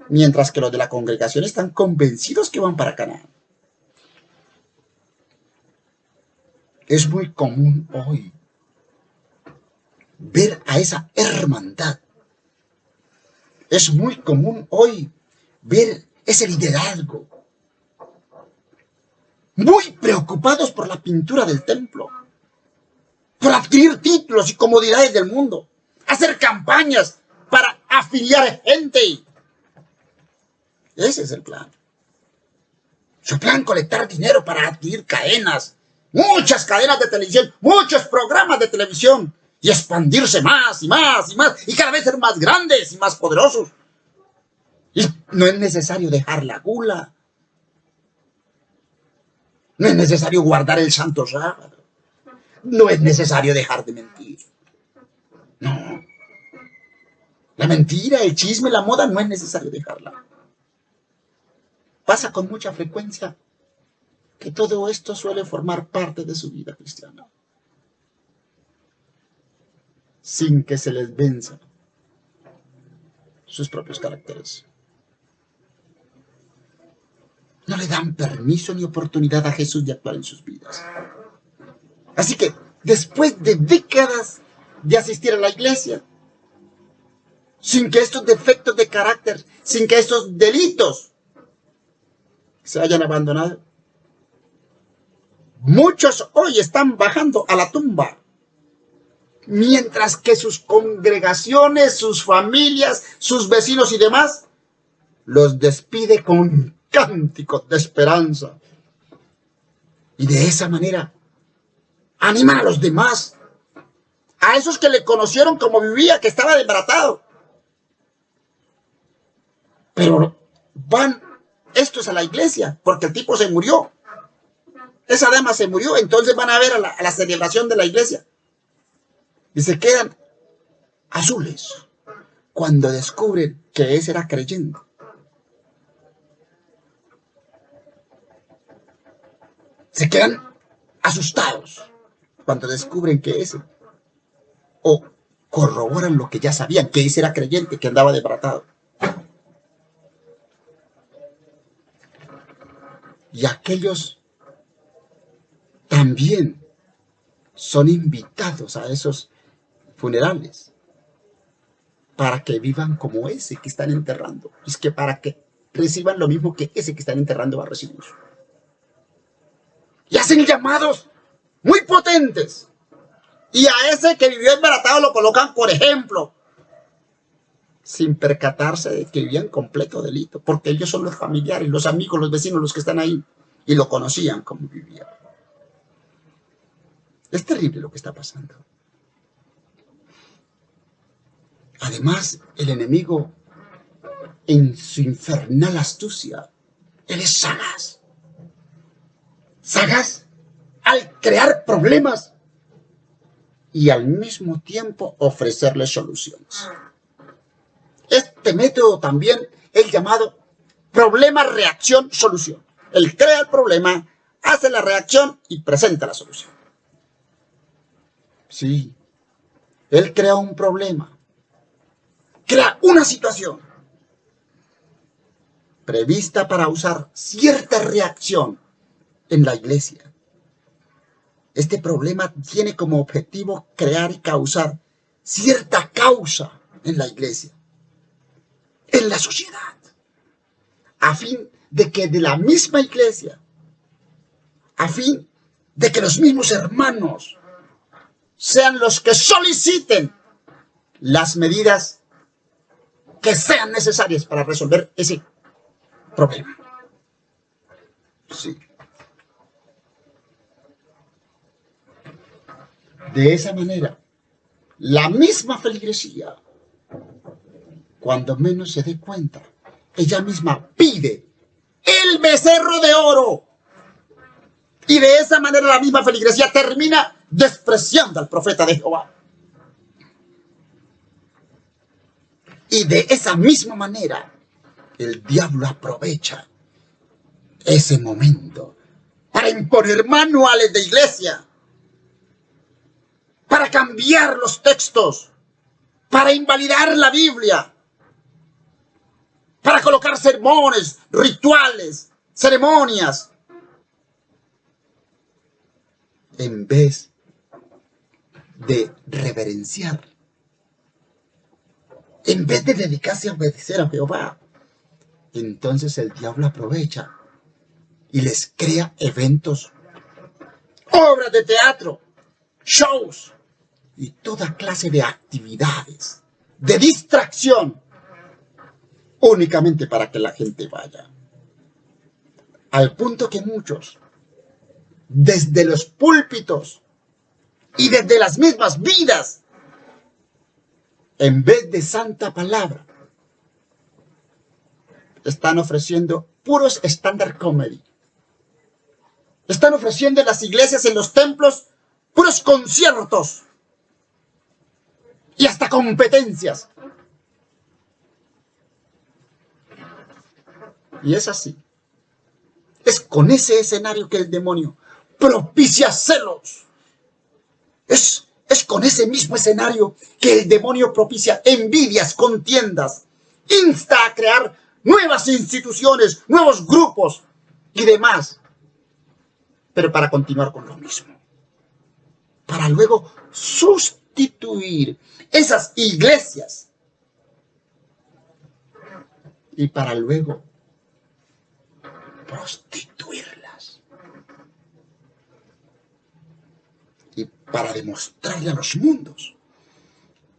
A: Mientras que los de la congregación están convencidos que van para Canaán. Es muy común hoy ver a esa hermandad. Es muy común hoy ver ese liderazgo. Muy preocupados por la pintura del templo, por adquirir títulos y comodidades del mundo, hacer campañas para afiliar gente. Ese es el plan. Su plan: colectar dinero para adquirir cadenas, muchas cadenas de televisión, muchos programas de televisión, y expandirse más y más y más, y cada vez ser más grandes y más poderosos. Y no es necesario dejar la gula. No es necesario guardar el santo sábado. No es necesario dejar de mentir. No. La mentira, el chisme, la moda, no es necesario dejarla. Pasa con mucha frecuencia que todo esto suele formar parte de su vida cristiana, sin que se les venza sus propios caracteres. No le dan permiso ni oportunidad a Jesús de actuar en sus vidas. Así que, después de décadas de asistir a la iglesia, sin que estos defectos de carácter, sin que estos delitos se hayan abandonado, muchos hoy están bajando a la tumba, mientras que sus congregaciones, sus familias, sus vecinos y demás los despide con cánticos de esperanza. Y de esa manera animan a los demás, a esos que le conocieron como vivía, que estaba desbaratado. Pero van estos a la iglesia porque el tipo se murió. Esa dama se murió, entonces van a ver a la celebración de la iglesia. Y se quedan azules cuando descubren que ese era creyente. Se quedan asustados cuando descubren que ese, o corroboran lo que ya sabían, que ese era creyente, que andaba desbaratado. Y aquellos también son invitados a esos funerales para que vivan como ese que están enterrando. Es que para que reciban lo mismo que ese que están enterrando va a recibir. Y hacen llamados muy potentes. Y a ese que vivió desbaratado lo colocan, por ejemplo, sin percatarse de que vivían completo delito, porque ellos son los familiares, los amigos, los vecinos, los que están ahí, y lo conocían como vivía. Es terrible lo que está pasando. Además, el enemigo, en su infernal astucia, él es sagaz. Sagaz al crear problemas y al mismo tiempo ofrecerles soluciones. Este método también es llamado problema, reacción, solución. Él crea el problema, hace la reacción y presenta la solución. Sí, él crea un problema, crea una situación prevista para usar cierta reacción en la iglesia. Este problema tiene como objetivo crear y causar cierta causa en la iglesia, en la sociedad. a fin de que de la misma iglesia, a fin de que los mismos hermanos sean los que soliciten las medidas que sean necesarias para resolver ese problema. Sí. De esa manera, la misma feligresía, cuando menos se dé cuenta, ella misma pide el becerro de oro. Y de esa manera la misma feligresía termina despreciando al profeta de Jehová. Y de esa misma manera, el diablo aprovecha ese momento para imponer manuales de iglesia, para cambiar los textos, para invalidar la Biblia, para colocar sermones, rituales, ceremonias, en vez de reverenciar, en vez de dedicarse a obedecer a Jehová. Entonces el diablo aprovecha y les crea eventos, obras de teatro, shows y toda clase de actividades de distracción, únicamente para que la gente vaya. Al punto que muchos, desde los púlpitos y desde las mismas vidas, en vez de santa palabra, están ofreciendo puros stand-up comedy. Están ofreciendo en las iglesias, en los templos, puros conciertos y hasta competencias. Y es así. Es con ese escenario que el demonio propicia celos. Es con ese mismo escenario que el demonio propicia envidias, contiendas, insta a crear nuevas instituciones, nuevos grupos y demás. Pero para continuar con lo mismo. Para luego sustituir esas iglesias. Y para luego prostituirlas. Y para demostrarle a los mundos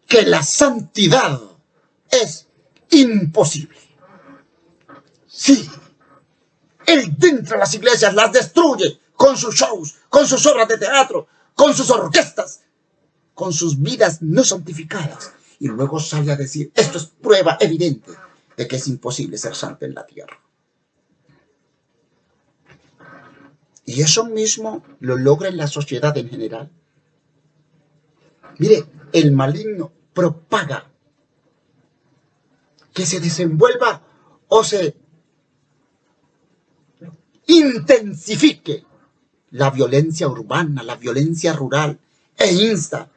A: que la santidad es imposible. Sí, él dentro de las iglesias las destruye con sus shows, con sus obras de teatro, con sus orquestas, con sus vidas no santificadas. Y luego sale a decir, esto es prueba evidente de que es imposible ser santo en la tierra. Y eso mismo lo logra en la sociedad en general. Mire, el maligno propaga que se desenvuelva o se intensifique la violencia urbana, la violencia rural, e insta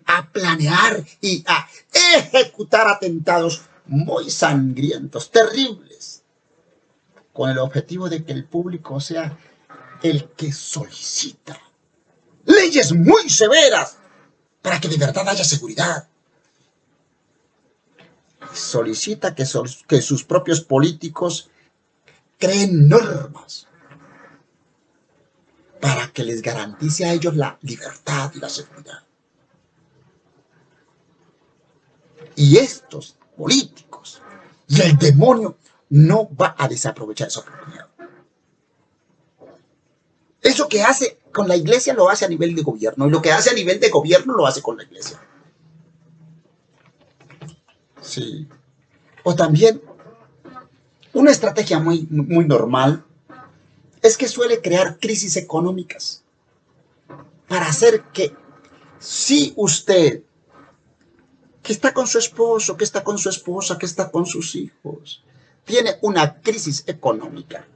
A: a planear y a ejecutar atentados muy sangrientos, terribles, con el objetivo de que el público sea el que solicita leyes muy severas para que de verdad haya seguridad. Solicita que sus propios políticos creen normas para que les garantice a ellos la libertad y la seguridad. Y estos políticos y el demonio no va a desaprovechar esa oportunidad. Eso que hace con la iglesia lo hace a nivel de gobierno, y lo que hace a nivel de gobierno lo hace con la iglesia. Sí. O también, una estrategia muy normal es que suele crear crisis económicas para hacer que, si usted, que está con su esposo, que está con su esposa, que está con sus hijos, tiene una crisis económica,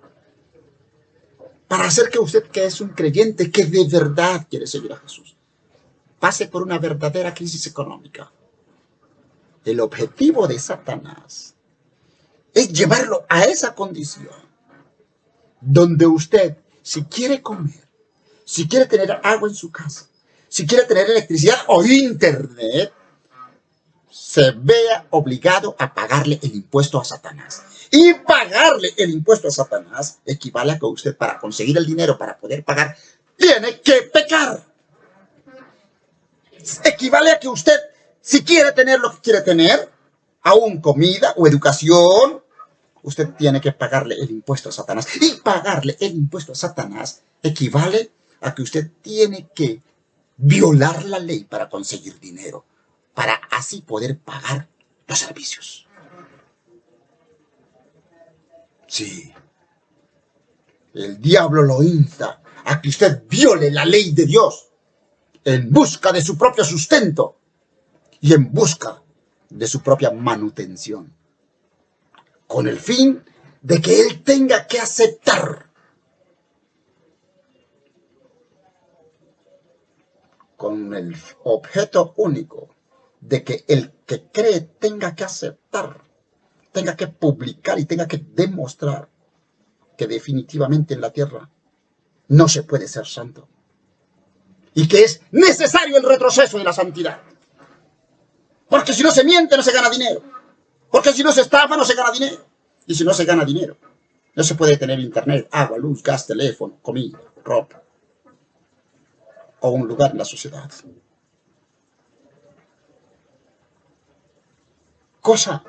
A: para hacer que usted, que es un creyente, que de verdad quiere seguir a Jesús, pase por una verdadera crisis económica. El objetivo de Satanás es llevarlo a esa condición donde usted, si quiere comer, si quiere tener agua en su casa, si quiere tener electricidad o internet, se vea obligado a pagarle el impuesto a Satanás. Y pagarle el impuesto a Satanás equivale a que usted, para conseguir el dinero, para poder pagar, tiene que pecar. Equivale a que usted, si quiere tener lo que quiere tener, aún comida o educación, usted tiene que pagarle el impuesto a Satanás. Y pagarle el impuesto a Satanás equivale a que usted tiene que violar la ley para conseguir dinero, para así poder pagar los servicios. Sí, el diablo lo insta a que usted viole la ley de Dios en busca de su propio sustento y en busca de su propia manutención, con el fin de que él tenga que aceptar, con el objeto único de que el que cree tenga que aceptar, tenga que publicar y tenga que demostrar que definitivamente en la tierra no se puede ser santo y que es necesario el retroceso de la santidad. Porque si no se miente, no se gana dinero. Porque si no se estafa, no se gana dinero. Y si no se gana dinero, no se puede tener internet, agua, luz, gas, teléfono, comida, ropa o un lugar en la sociedad. Cosa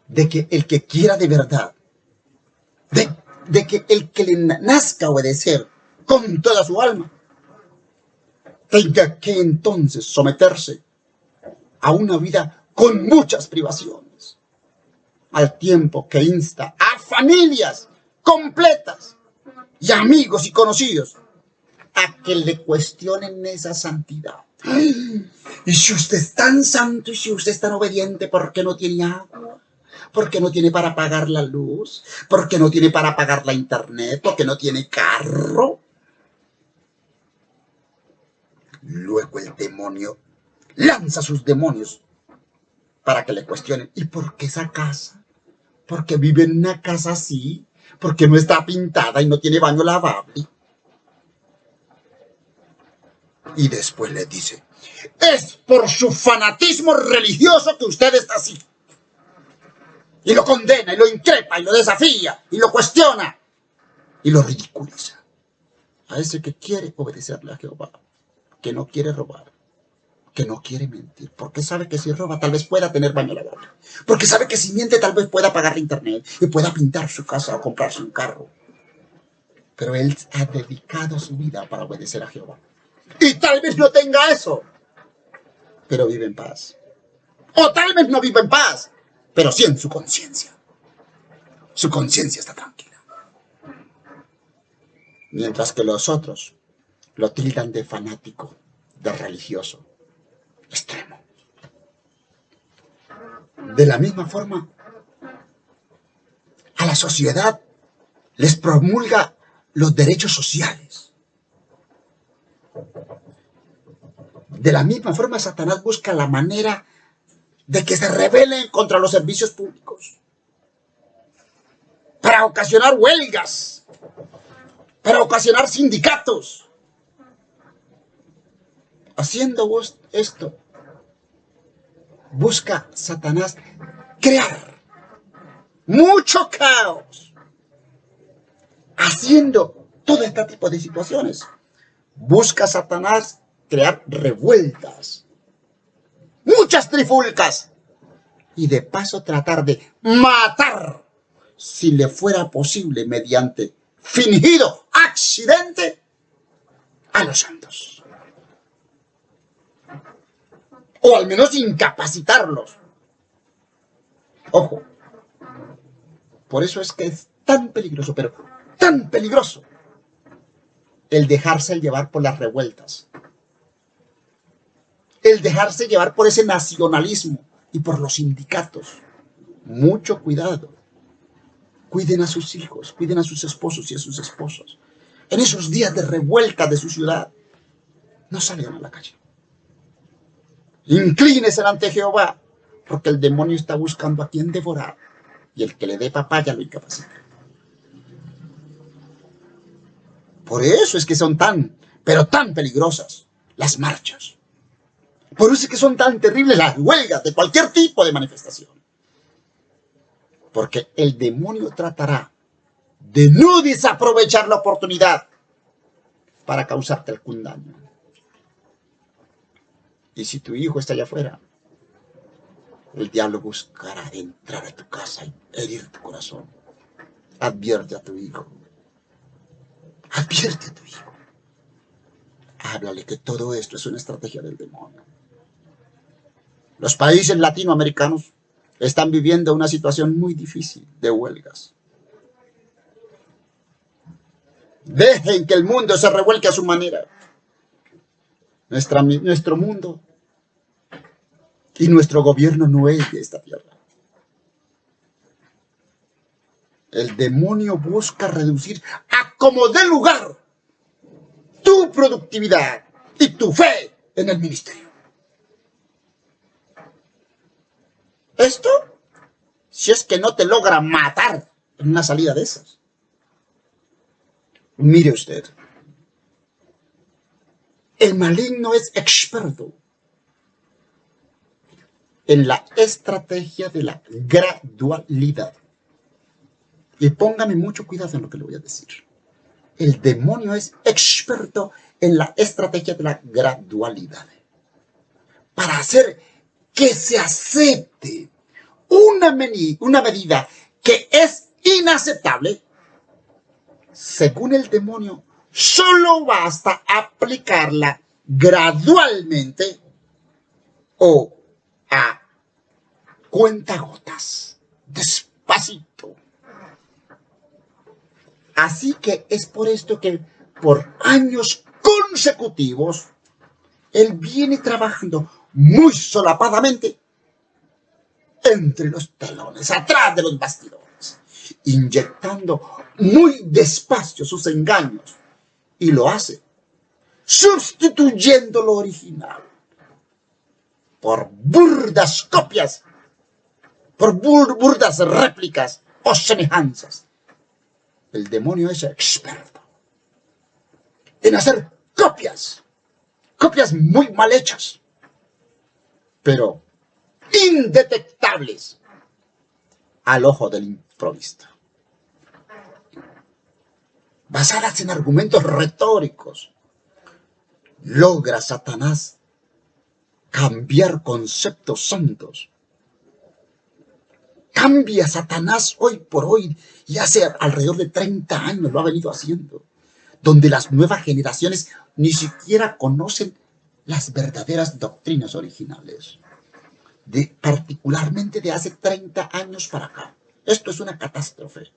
A: de que el que quiera de verdad, de que el que le nazca obedecer con toda su alma, tenga que entonces someterse a una vida con muchas privaciones, al tiempo que insta a familias completas y amigos y conocidos a que le cuestionen esa santidad. Y si usted es tan santo y si usted es tan obediente, ¿por qué no tiene agua? ¿Por qué no tiene para pagar la luz? ¿Por qué no tiene para pagar la internet? ¿Por qué no tiene carro? Luego el demonio lanza sus demonios para que le cuestionen. ¿Y por qué esa casa? ¿Por qué vive en una casa así? ¿Por qué no está pintada y no tiene baño lavable? Y después le dice, es por su fanatismo religioso que usted está así. Y lo condena, y lo increpa, y lo desafía, y lo cuestiona, y lo ridiculiza. A ese que quiere obedecerle a Jehová, que no quiere robar, que no quiere mentir, porque sabe que si roba tal vez pueda tener baño lavable, porque sabe que si miente tal vez pueda pagar la internet, y pueda pintar su casa o comprarse un carro. Pero él ha dedicado su vida para obedecer a Jehová. Y tal vez no tenga eso, pero vive en paz. O tal vez no vive en paz, pero sí en su conciencia. Su conciencia está tranquila. Mientras que los otros lo tildan de fanático, de religioso, extremo. De la misma forma, a la sociedad les promulga los derechos sociales. De la misma forma, Satanás busca la manera de que se rebelen contra los servicios públicos, para ocasionar huelgas, para ocasionar sindicatos. Haciendo esto, busca Satanás crear mucho caos. Haciendo todo este tipo de situaciones, busca Satanás crear revueltas, muchas trifulcas, y de paso tratar de matar, si le fuera posible, mediante fingido accidente, a los santos. O al menos incapacitarlos. Ojo, por eso es que es tan peligroso, pero tan peligroso, el dejarse llevar por las revueltas, el dejarse llevar por ese nacionalismo y por los sindicatos. Mucho cuidado. Cuiden a sus hijos, cuiden a sus esposos y a sus esposas. En esos días de revuelta de su ciudad, no salgan a la calle. Inclínese ante Jehová, porque el demonio está buscando a quien devorar, y el que le dé papaya lo incapacita. Por eso es que son tan, pero tan peligrosas las marchas. Por eso es que son tan terribles las huelgas de cualquier tipo de manifestación. Porque el demonio tratará de no desaprovechar la oportunidad para causarte algún daño. Y si tu hijo está allá afuera, el diablo buscará entrar a tu casa y herir tu corazón. Advierte a tu hijo. Advierte a tu hijo. Háblale que todo esto es una estrategia del demonio. Los países latinoamericanos están viviendo una situación muy difícil de huelgas. Dejen que el mundo se revuelque a su manera. Nuestro mundo y nuestro gobierno no es de esta tierra. El demonio busca reducir a como dé lugar tu productividad y tu fe en el ministerio. Esto, si es que no te logra matar en una salida de esas. Mire usted, el maligno es experto en la estrategia de la gradualidad. Y póngame mucho cuidado en lo que le voy a decir. El demonio es experto en la estrategia de la gradualidad. Para hacer que se acepte una medida que es inaceptable, según el demonio, solo basta aplicarla gradualmente o a cuentagotas, despacito. Así que es por esto que por años consecutivos él viene trabajando muy solapadamente entre los telones, atrás de los bastidores, inyectando muy despacio sus engaños, y lo hace sustituyendo lo original por burdas copias, por burdas réplicas o semejanzas. El demonio es experto en hacer copias muy mal hechas, pero indetectables al ojo del improvista, basadas en argumentos retóricos. Logra Satanás cambiar conceptos santos. Cambia Satanás hoy por hoy, y hace alrededor de 30 años lo ha venido haciendo, donde las nuevas generaciones ni siquiera conocen las verdaderas doctrinas originales, particularmente de hace 30 años para acá. Esto es una catástrofe.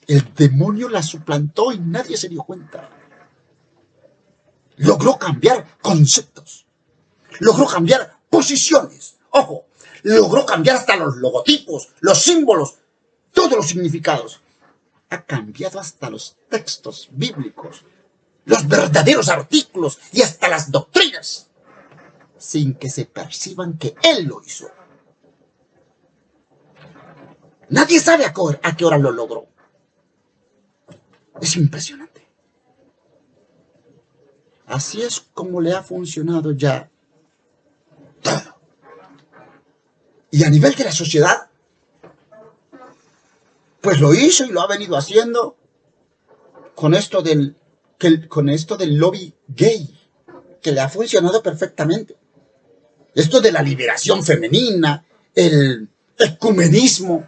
A: El demonio la suplantó y nadie se dio cuenta. Logró cambiar conceptos, logró cambiar posiciones, ojo, logró cambiar hasta los logotipos, los símbolos, todos los significados. Ha cambiado hasta los textos bíblicos, los verdaderos artículos y hasta las doctrinas, sin que se perciban que él lo hizo. Nadie sabe a qué hora lo logró. Es impresionante. Así es como le ha funcionado ya todo. Y a nivel de la sociedad, pues lo hizo y lo ha venido haciendo con esto del lobby gay, que le ha funcionado perfectamente. Esto de la liberación femenina, el ecumenismo,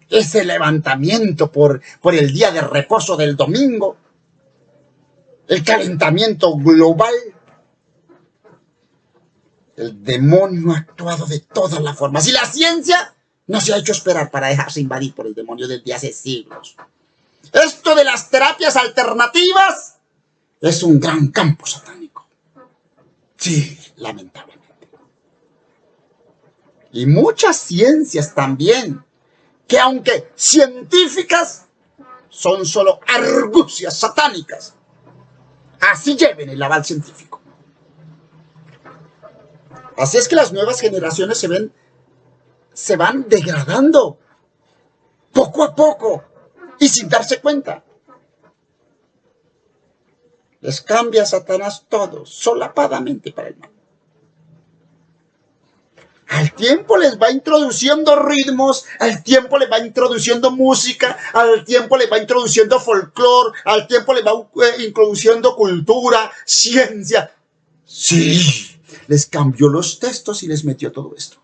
A: ese levantamiento por el día de reposo del domingo, el calentamiento global. El demonio ha actuado de todas las formas, y la ciencia no se ha hecho esperar para dejarse invadir por el demonio desde hace siglos. Esto de las terapias alternativas es un gran campo satánico. Sí, lamentablemente. Y muchas ciencias también, que aunque científicas, son solo argucias satánicas. Así lleven el aval científico. Así es que las nuevas generaciones se van degradando poco a poco y sin darse cuenta. Les cambia Satanás todo, solapadamente para el mal. Al al tiempo les va introduciendo ritmos, al tiempo les va introduciendo música, al tiempo les va introduciendo folclore, al tiempo les va introduciendo cultura, ciencia. Sí, les cambió los textos y les metió todo esto.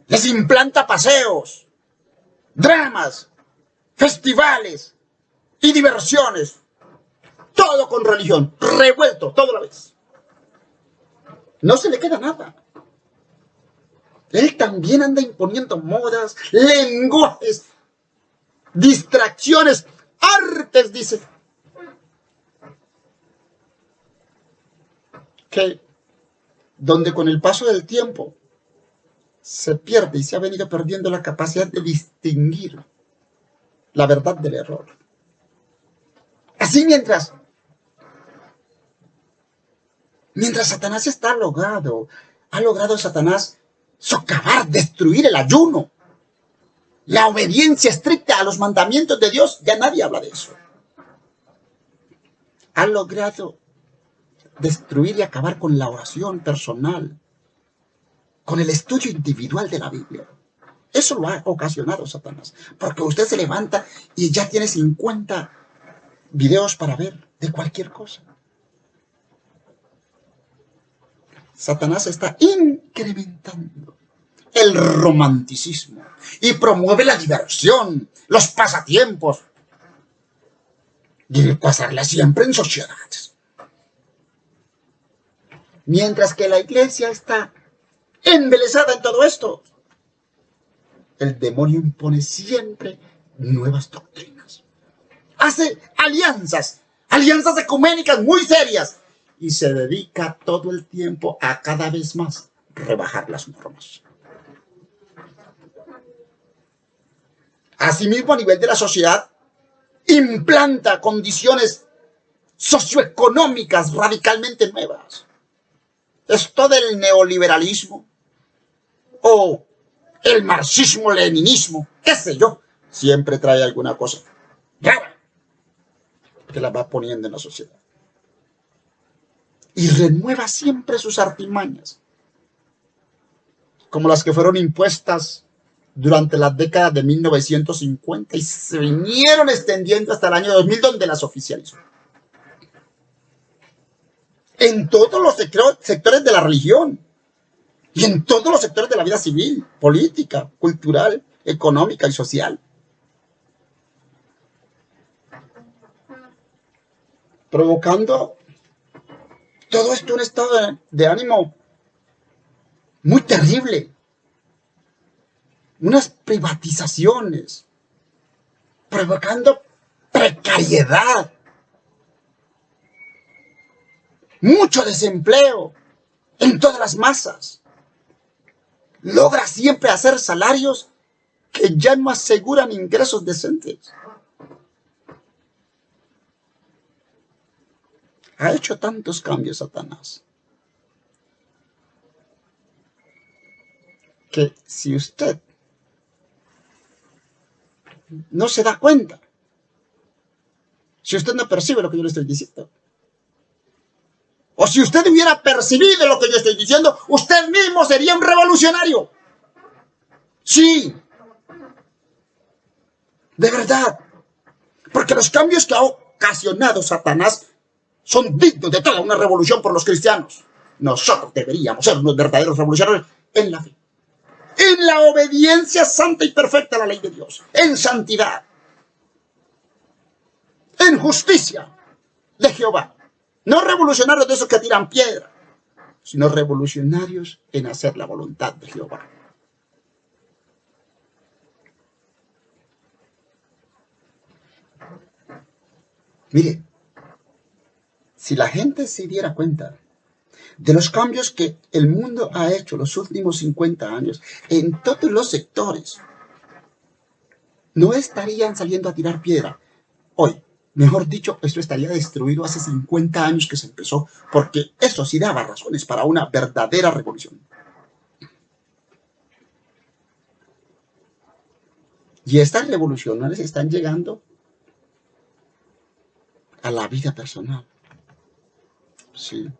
A: Les implanta paseos, dramas, festivales y diversiones. Todo con religión, revuelto, todo a la vez. No se le queda nada. Él también anda imponiendo modas, lenguajes, distracciones, artes, dice. Que donde con el paso del tiempo se pierde y se ha venido perdiendo la capacidad de distinguir la verdad del error. Así mientras Satanás está ha logrado Satanás socavar, destruir el ayuno, la obediencia estricta a los mandamientos de Dios. Ya nadie habla de eso. Ha logrado destruir y acabar con la oración personal, con el estudio individual de la Biblia. Eso lo ha ocasionado Satanás, porque usted se levanta y ya tiene 50 videos para ver de cualquier cosa. Satanás está incrementando el romanticismo y promueve la diversión, los pasatiempos y pasarla siempre en sociedades. Mientras que la iglesia está embelesada en todo esto, el demonio impone siempre nuevas doctrinas. Hace alianzas ecuménicas muy serias y se dedica todo el tiempo a cada vez más rebajar las normas. Asimismo, a nivel de la sociedad, implanta condiciones socioeconómicas radicalmente nuevas. Esto del neoliberalismo o el marxismo-leninismo, qué sé yo, siempre trae alguna cosa rara que la va poniendo en la sociedad. Y renueva siempre sus artimañas, como las que fueron impuestas durante las décadas de 1950 y se vinieron extendiendo hasta el año 2000, donde las oficializó. En todos los sectores de la religión y en todos los sectores de la vida civil, política, cultural, económica y social. Provocando todo esto un estado de ánimo muy terrible. Unas privatizaciones, provocando precariedad, mucho desempleo en todas las masas. Logra siempre hacer salarios que ya no aseguran ingresos decentes. Ha hecho tantos cambios Satanás que si usted no se da cuenta, si usted no percibe lo que yo le estoy diciendo, o si usted hubiera percibido lo que yo estoy diciendo, usted mismo sería un revolucionario. Sí, de verdad, porque los cambios que ha ocasionado Satanás son dignos de toda una revolución por los cristianos. Nosotros deberíamos ser unos verdaderos revolucionarios en la fe, en la obediencia santa y perfecta a la ley de Dios, en santidad, en justicia de Jehová. No revolucionarios de esos que tiran piedra, sino revolucionarios en hacer la voluntad de Jehová. Mire, si la gente se diera cuenta de los cambios que el mundo ha hecho los últimos 50 años en todos los sectores, no estarían saliendo a tirar piedra hoy. Mejor dicho, esto estaría destruido hace 50 años que se empezó, porque eso sí daba razones para una verdadera revolución. Y estas revoluciones están llegando a la vida personal. Sí.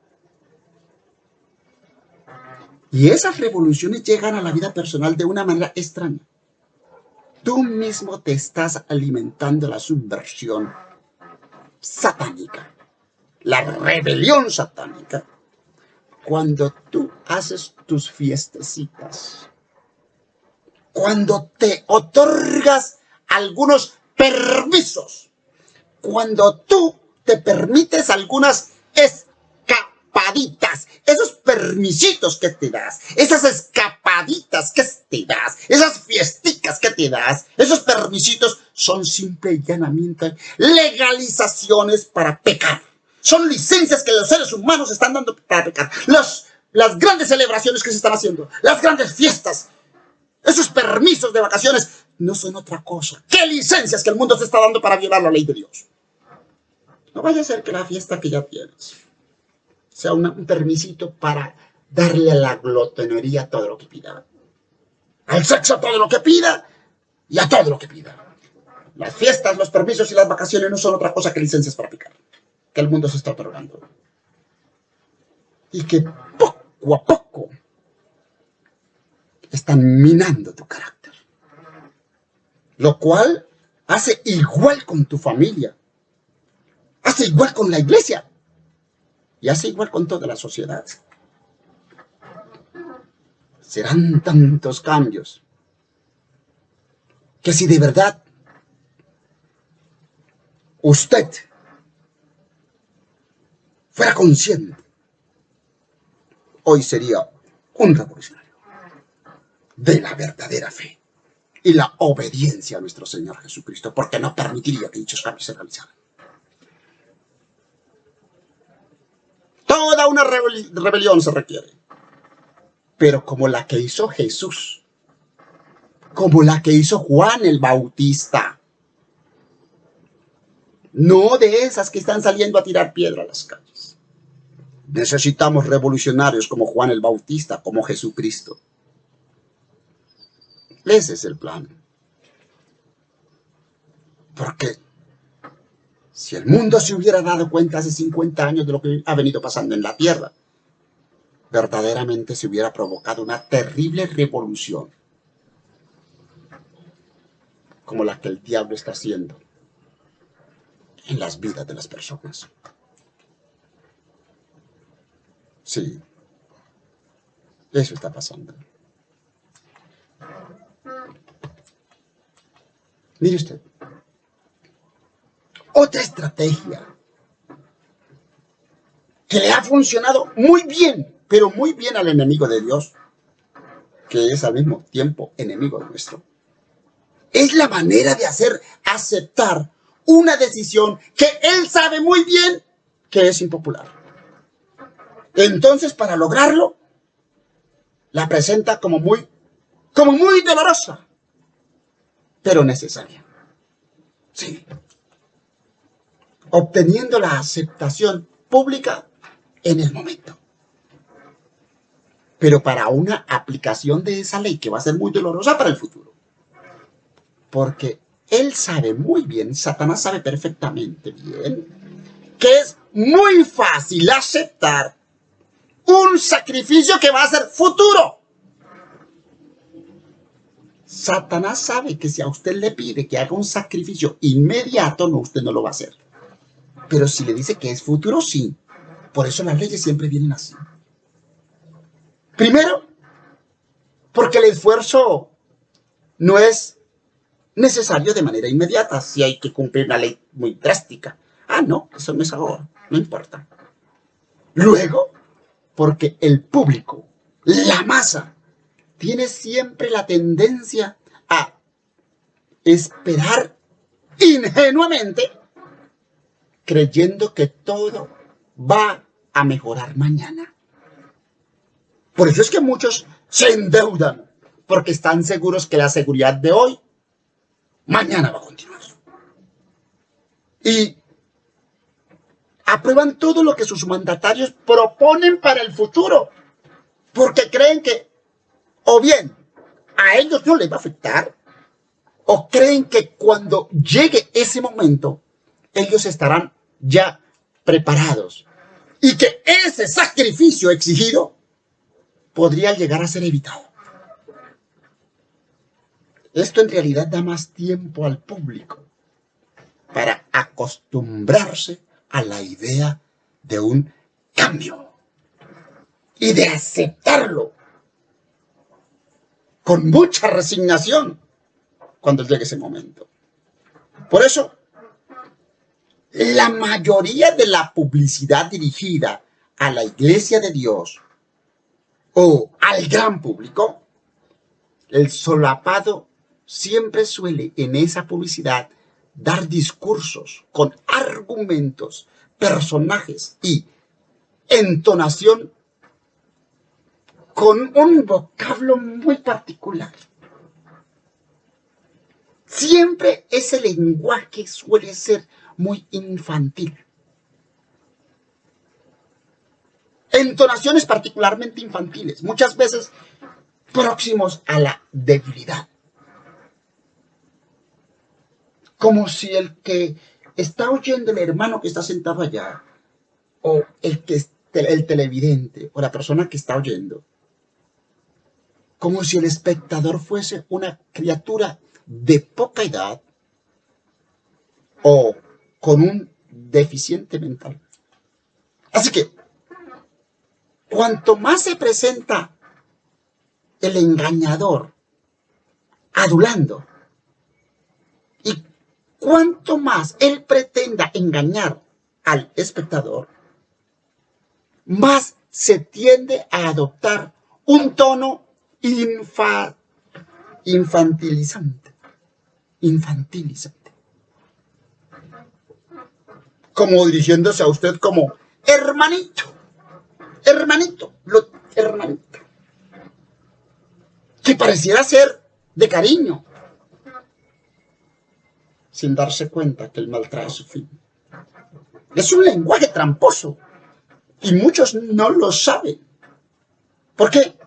A: Y esas revoluciones llegan a la vida personal de una manera extraña. Tú mismo te estás alimentando la subversión satánica, la rebelión satánica, cuando tú haces tus fiestecitas, cuando te otorgas algunos permisos, cuando tú te permites algunas escapaditas, esos permisitos que te das, esas escapaditas que te das, esas fiesticas que te das, esos permisitos son simple y llanamente legalizaciones para pecar. Son licencias que los seres humanos están dando para pecar. Las grandes celebraciones que se están haciendo, las grandes fiestas, esos permisos de vacaciones, no son otra cosa que licencias que el mundo se está dando para violar la ley de Dios. No vaya a ser que la fiesta que ya tienes sea un permisito para darle a la glotonería todo lo que pida, al sexo todo lo que pida y a todo lo que pida. Las fiestas, los permisos y las vacaciones no son otra cosa que licencias para pecar, que el mundo se está otorgando. Y que poco a poco están minando tu carácter. Lo cual hace igual con tu familia, hace igual con la iglesia y hace igual con toda la sociedad. Serán tantos cambios que si de verdad usted fuera consciente, hoy sería un revolucionario de la verdadera fe y la obediencia a nuestro Señor Jesucristo, porque no permitiría que dichos cambios se realizaran. Toda una rebelión se requiere, pero como la que hizo Jesús, como la que hizo Juan el Bautista, no de esas que están saliendo a tirar piedra a las calles. Necesitamos revolucionarios como Juan el Bautista, como Jesucristo. Ese es el plan. Porque si el mundo se hubiera dado cuenta hace 50 años de lo que ha venido pasando en la tierra, verdaderamente se hubiera provocado una terrible revolución, como la que el diablo está haciendo en las vidas de las personas. Sí, eso está pasando. Mire usted, otra estrategia que le ha funcionado muy bien, pero muy bien al enemigo de Dios, que es al mismo tiempo enemigo nuestro, es la manera de hacer aceptar una decisión que él sabe muy bien que es impopular. Entonces, para lograrlo, la presenta como muy dolorosa, pero necesaria. Sí. Obteniendo la aceptación pública en el momento. Pero para una aplicación de esa ley que va a ser muy dolorosa para el futuro. Porque él sabe muy bien, Satanás sabe perfectamente bien, que es muy fácil aceptar un sacrificio que va a ser futuro. Satanás sabe que si a usted le pide que haga un sacrificio inmediato, no, usted no lo va a hacer. Pero si le dice que es futuro, sí. Por eso las leyes siempre vienen así. Primero, porque el esfuerzo no es necesario de manera inmediata, si hay que cumplir una ley muy drástica. Ah, no, eso no es ahora, no importa. Luego, porque el público, la masa, tiene siempre la tendencia a esperar ingenuamente, creyendo que todo va a mejorar mañana. Por eso es que muchos se endeudan, porque están seguros que la seguridad de hoy, mañana va a continuar. Y aprueban todo lo que sus mandatarios proponen para el futuro, porque creen que o bien a ellos no les va a afectar, o creen que cuando llegue ese momento, ellos estarán ya preparados. Y que ese sacrificio exigido podría llegar a ser evitado. Esto en realidad da más tiempo al público para acostumbrarse a la idea de un cambio y de aceptarlo con mucha resignación cuando llegue ese momento. Por eso, la mayoría de la publicidad dirigida a la Iglesia de Dios o al gran público, el solapado siempre suele en esa publicidad dar discursos con argumentos, personajes y entonación con un vocablo muy particular. Siempre ese lenguaje suele ser muy infantil. Entonaciones particularmente infantiles, muchas veces próximos a la debilidad. Como si el que está oyendo, el hermano que está sentado allá, o el televidente, o la persona que está oyendo, como si el espectador fuese una criatura de poca edad o con un deficiente mental. Así que, cuanto más se presenta el engañador adulando, y cuanto más él pretenda engañar al espectador, más se tiende a adoptar un tono infantilizante. Como dirigiéndose a usted como hermanito, hermanito, que pareciera ser de cariño, sin darse cuenta que el mal trae su fin. Es un lenguaje tramposo y muchos no lo saben. ¿Por qué?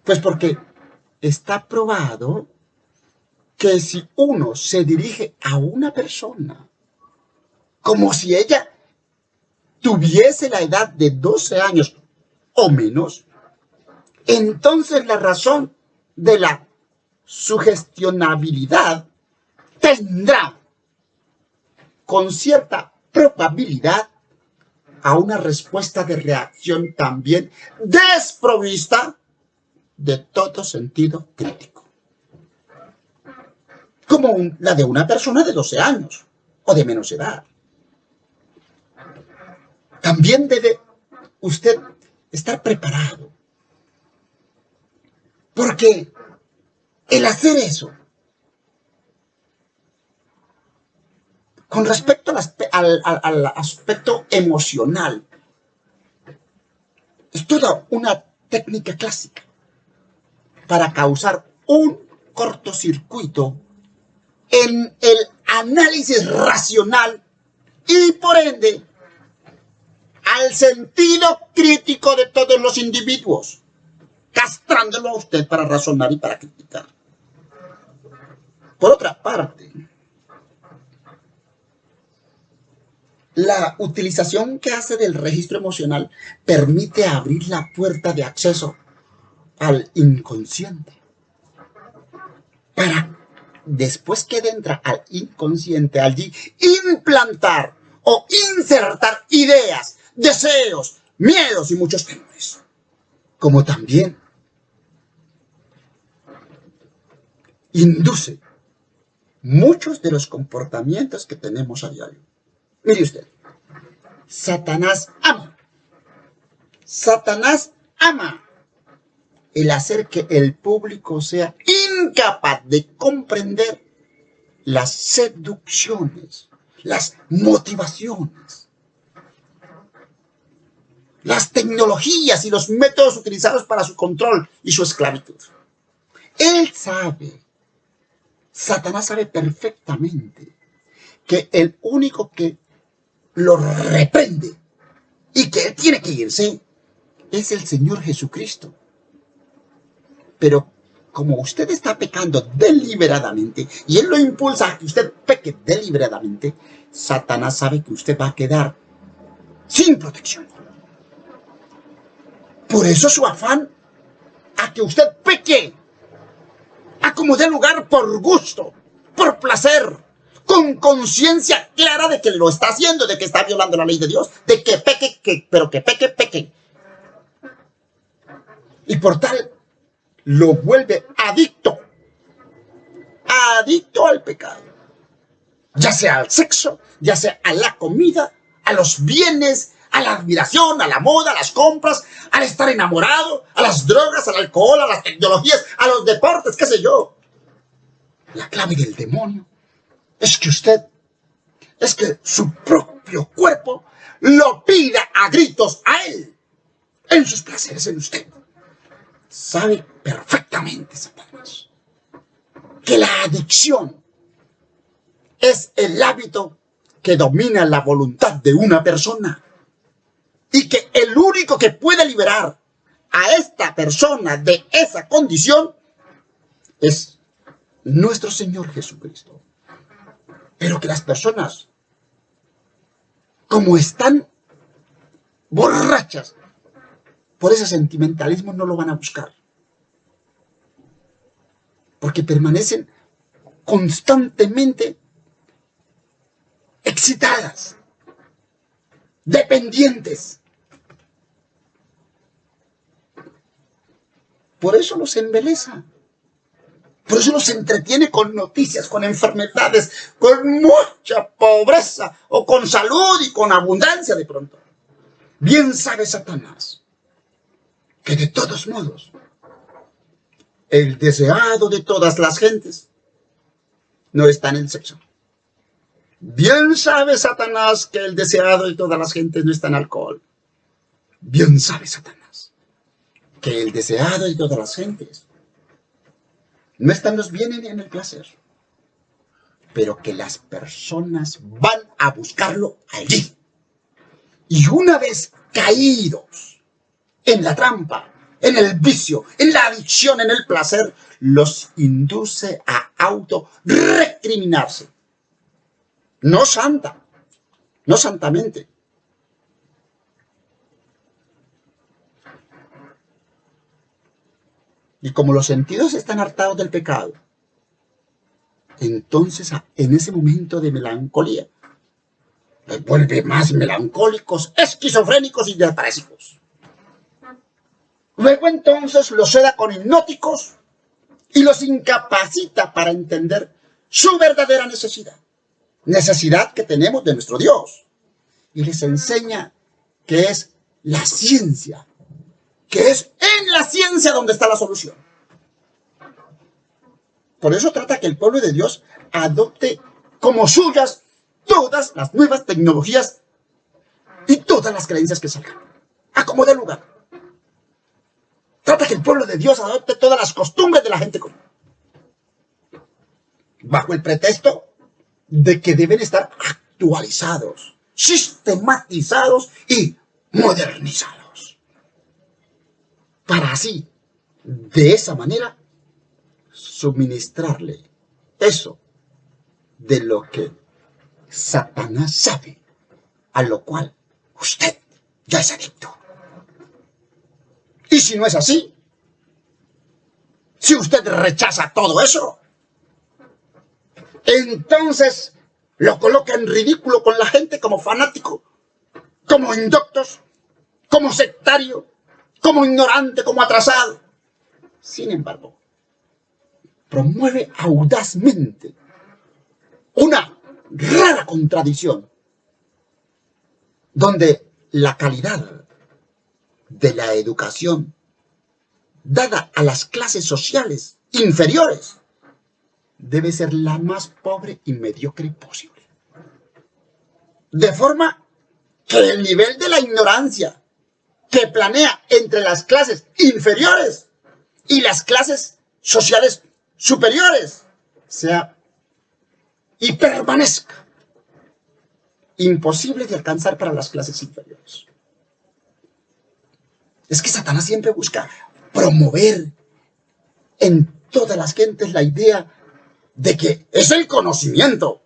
A: Pues porque está probado que si uno se dirige a una persona como si ella tuviese la edad de 12 años o menos, entonces la razón de la sugestionabilidad tendrá con cierta probabilidad a una respuesta de reacción también desprovista de todo sentido crítico, como la de una persona de 12 años o de menos edad. También debe usted estar preparado, porque el hacer eso, con respecto al aspecto emocional, es toda una técnica clásica para causar un cortocircuito en el análisis racional y por ende al sentido crítico de todos los individuos, castrándolo a usted para razonar y para criticar. Por otra parte, la utilización que hace del registro emocional permite abrir la puerta de acceso al inconsciente, para después que entra al inconsciente, allí implantar o insertar ideas, deseos, miedos y muchos temores, como también induce muchos de los comportamientos que tenemos a diario. Mire usted, Satanás ama el hacer que el público sea incapaz de comprender las seducciones, las motivaciones, las tecnologías y los métodos utilizados para su control y su esclavitud. Satanás sabe perfectamente que el único que lo reprende y que él tiene que irse es el Señor Jesucristo. Pero como usted está pecando deliberadamente y él lo impulsa a que usted peque deliberadamente, Satanás sabe que usted va a quedar sin protección. Por eso su afán a que usted peque, a como dé lugar por gusto, por placer, con conciencia clara de que lo está haciendo, de que está violando la ley de Dios, de que peque, pero que peque. Y por tal, lo vuelve adicto al pecado. Ya sea al sexo, ya sea a la comida, a los bienes, a la admiración, a la moda, a las compras, al estar enamorado, a las drogas, al alcohol, a las tecnologías, a los deportes, qué sé yo. La clave del demonio es que su propio cuerpo lo pida a gritos a él, en sus placeres, en usted. Sabe perfectamente Satanás que la adicción es el hábito que domina la voluntad de una persona y que el único que puede liberar a esta persona de esa condición es nuestro Señor Jesucristo. Pero que las personas, como están borrachas por ese sentimentalismo, no lo van a buscar. Porque permanecen constantemente excitadas, dependientes. Por eso los embeleza. Por eso los entretiene con noticias, con enfermedades, con mucha pobreza, o con salud y con abundancia de pronto. Bien sabe Satanás que de todos modos, el deseado de todas las gentes no está en el sexo. Bien sabe Satanás que el deseado de todas las gentes no está en alcohol. Bien sabe Satanás que el deseado de todas las gentes no está en los bienes ni en el placer. Pero que las personas van a buscarlo allí. Y una vez caídos en la trampa, en el vicio, en la adicción, en el placer, los induce a auto-recriminarse. No santamente. Y como los sentidos están hartados del pecado, entonces en ese momento de melancolía, los vuelve más melancólicos, esquizofrénicos y depresivos. Luego entonces los seda con hipnóticos y los incapacita para entender su verdadera necesidad que tenemos de nuestro Dios. Y les enseña que es la ciencia, que es en la ciencia donde está la solución. Por eso trata que el pueblo de Dios adopte como suyas todas las nuevas tecnologías y todas las creencias que salgan, a como dé lugar. Trata que el pueblo de Dios adopte todas las costumbres de la gente común, bajo el pretexto de que deben estar actualizados, sistematizados y modernizados. Para así, de esa manera, suministrarle eso de lo que Satanás sabe, a lo cual usted ya es adicto. Y si no es así, si usted rechaza todo eso, entonces lo coloca en ridículo con la gente como fanático, como indoctos, como sectario, como ignorante, como atrasado. Sin embargo, promueve audazmente una rara contradicción, donde la calidad de la educación dada a las clases sociales inferiores debe ser la más pobre y mediocre posible. De forma que el nivel de la ignorancia que planea entre las clases inferiores y las clases sociales superiores sea y permanezca imposible de alcanzar para las clases inferiores. Es que Satanás siempre busca promover en todas las gentes la idea de que es el conocimiento.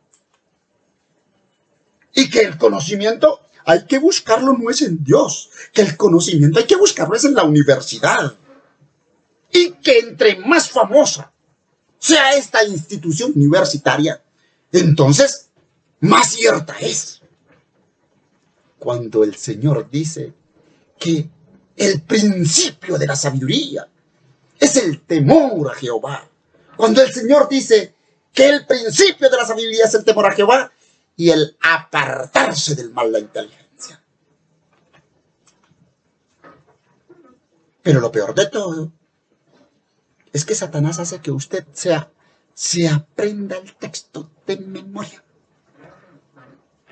A: Y que el conocimiento hay que buscarlo no es en Dios, que el conocimiento hay que buscarlo es en la universidad. y que entre más famosa sea esta institución universitaria, entonces más cierta es. Cuando el Señor dice que el principio de la sabiduría es el temor a Jehová. Cuando el Señor dice que el principio de la sabiduría es el temor a Jehová y el apartarse del mal, la inteligencia. Pero lo peor de todo es que Satanás hace que usted se aprenda el texto de memoria.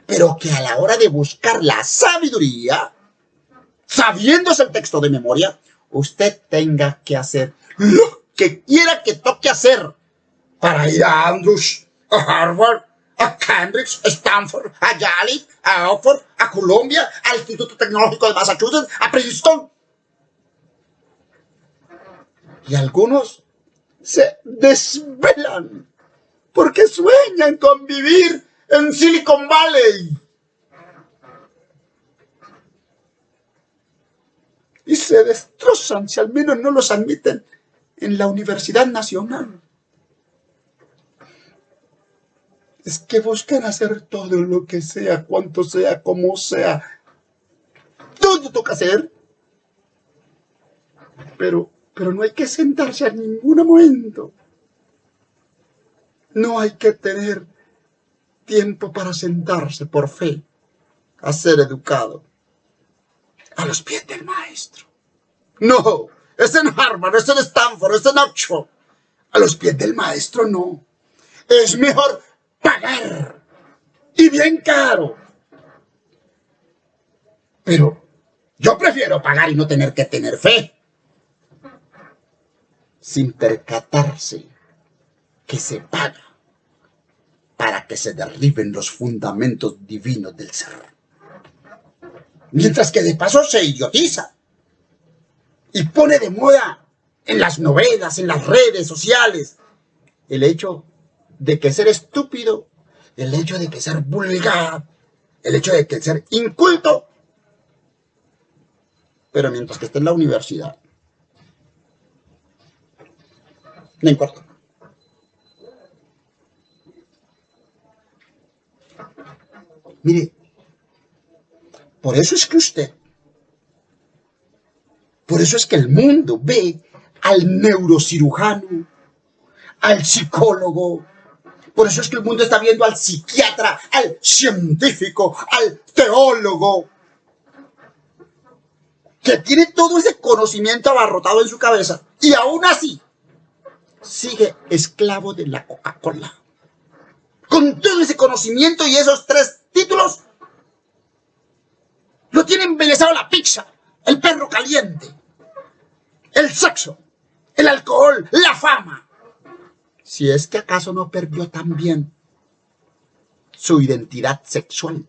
A: Pero que a la hora de buscar la sabiduría, sabiéndose el texto de memoria, usted tenga que hacer lo que quiera que toque hacer para ir a Andrews, a Harvard, a Cambridge, a Stanford, a Yale, a Oxford, a Columbia, al Instituto Tecnológico de Massachusetts, a Princeton. Y algunos se desvelan porque sueñan con vivir en Silicon Valley. Y se destrozan si al menos no los admiten en la Universidad Nacional. Es que buscan hacer todo lo que sea, cuanto sea, como sea. Todo toca hacer. Pero no hay que sentarse en ningún momento. No hay que tener tiempo para sentarse por fe a ser educado a los pies del maestro. No, es en Harvard, es en Stanford, es en Oxford. A los pies del maestro no. Es mejor pagar, y bien caro. Pero yo prefiero pagar y no tener que tener fe, sin percatarse que se paga para que se derriben los fundamentos divinos del ser. Mientras que de paso se idiotiza y pone de moda en las novelas, en las redes sociales, el hecho de que ser estúpido, el hecho de que ser vulgar, el hecho de que ser inculto. Pero mientras que esté en la universidad, no importa. Mire, por eso es que el mundo ve al neurocirujano, al psicólogo. Por eso es que el mundo está viendo al psiquiatra, al científico, al teólogo, que tiene todo ese conocimiento abarrotado en su cabeza y aún así sigue esclavo de la Coca-Cola. Con todo ese conocimiento y esos 3 títulos, lo tiene embelesado la pizza, el perro caliente, el sexo, el alcohol, la fama. Si es que acaso no perdió también su identidad sexual.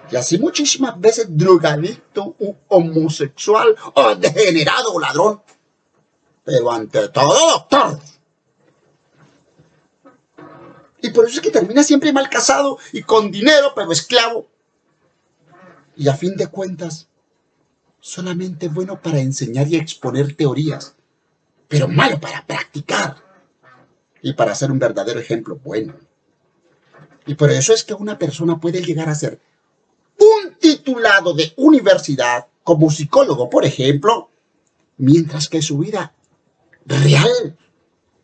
A: Y así muchísimas veces drogadicto, homosexual, o degenerado o ladrón. Pero ante todo, doctor. Y por eso es que termina siempre mal casado y con dinero, pero esclavo. Y a fin de cuentas, solamente bueno para enseñar y exponer teorías, pero malo para practicar y para ser un verdadero ejemplo bueno. Y por eso es que una persona puede llegar a ser un titulado de universidad como psicólogo, por ejemplo, mientras que su vida real,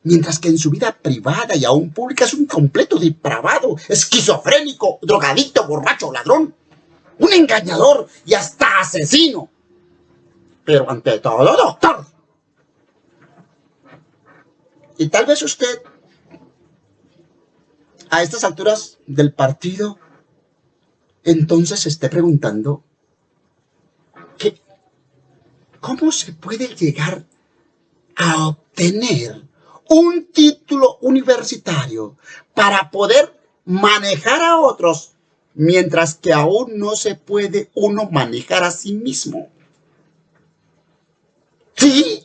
A: mientras que en su vida privada y aún pública es un completo depravado, esquizofrénico, drogadicto, borracho, ladrón, un engañador y hasta asesino. Pero ante todo, doctor. Y tal vez usted, a estas alturas del partido, entonces se esté preguntando que ¿cómo se puede llegar a obtener un título universitario para poder manejar a otros, mientras que aún no se puede uno manejar a sí mismo? Sí,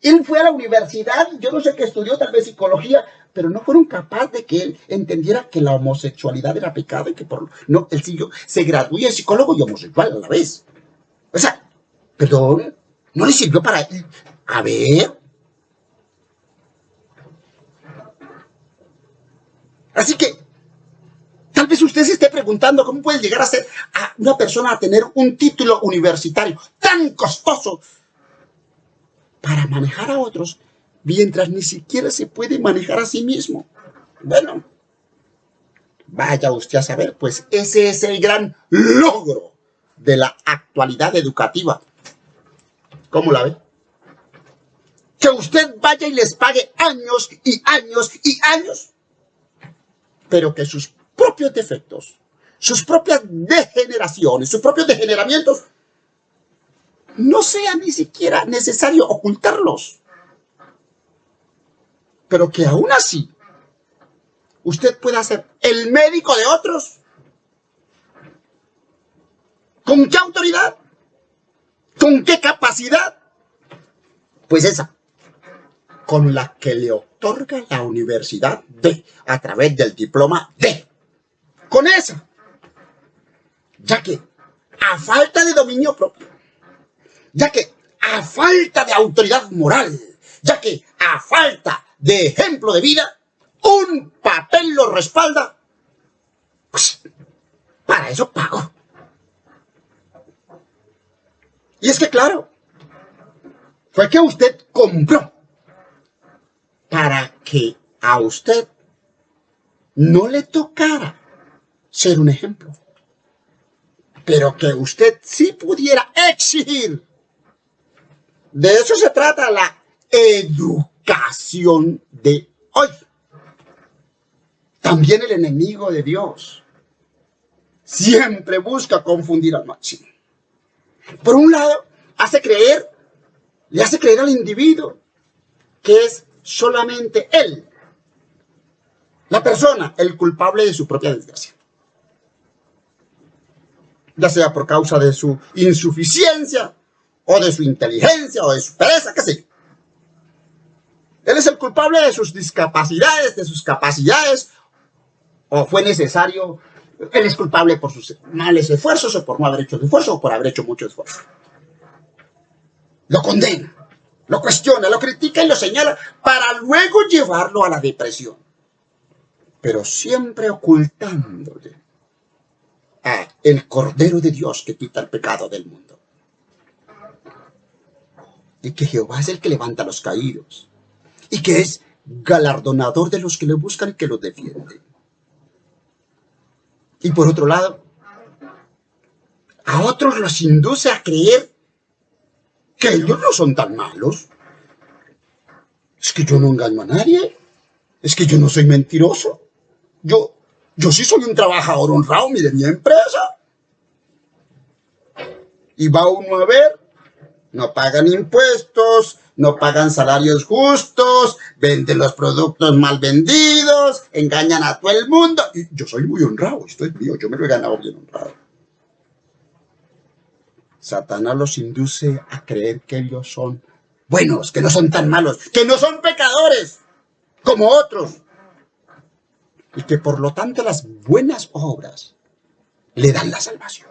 A: él fue a la universidad, yo no sé qué estudió, tal vez psicología, pero no fueron capaces de que él entendiera que la homosexualidad era pecado y que no, él siguió, se graduó en psicólogo y homosexual a la vez. O sea, perdón, no le sirvió para A ver. Así que, tal vez usted se esté preguntando cómo puede llegar a ser a una persona a tener un título universitario tan costoso para manejar a otros, mientras ni siquiera se puede manejar a sí mismo. Bueno, vaya usted a saber, pues ese es el gran logro de la actualidad educativa. ¿Cómo la ve? Que usted vaya y les pague años y años y años, pero que sus propios defectos, sus propias degeneraciones, sus propios degeneramientos, no sea ni siquiera necesario ocultarlos. Pero que aún así, usted pueda ser el médico de otros. ¿Con qué autoridad? ¿Con qué capacidad? Pues esa, con la que le otorga la Universidad D, a través del diploma D. Con esa. Ya que, a falta de dominio propio, ya que a falta de autoridad moral, ya que a falta de ejemplo de vida, un papel lo respalda, pues para eso pago. Y es que claro, fue que usted compró para que a usted no le tocara ser un ejemplo, pero que usted sí pudiera exigir. De eso se trata la educación de hoy. También el enemigo de Dios siempre busca confundir al máximo. Por un lado, le hace creer al individuo que es solamente él, la persona, el culpable de su propia desgracia. Ya sea por causa de su insuficiencia, o de su inteligencia, o de su pereza, qué sé yo. Él es el culpable de sus discapacidades, de sus capacidades, o fue necesario, él es culpable por sus males esfuerzos, o por no haber hecho el esfuerzo, o por haber hecho mucho esfuerzo. Lo condena, lo cuestiona, lo critica y lo señala para luego llevarlo a la depresión. Pero siempre ocultándole a el Cordero de Dios que quita el pecado del mundo. Y que Jehová es el que levanta a los caídos. Y que es galardonador de los que le buscan y que los defiende. Y por otro lado, a otros los induce a creer que ellos no son tan malos. Es que yo no engaño a nadie. Es que yo no soy mentiroso. Yo sí soy un trabajador honrado, mire mi empresa. Y va uno a ver, no pagan impuestos, no pagan salarios justos, venden los productos mal vendidos, engañan a todo el mundo. Y yo soy muy honrado, esto es mío, yo me lo he ganado bien honrado. Satanás los induce a creer que ellos son buenos, que no son tan malos, que no son pecadores como otros. Y que por lo tanto las buenas obras le dan la salvación.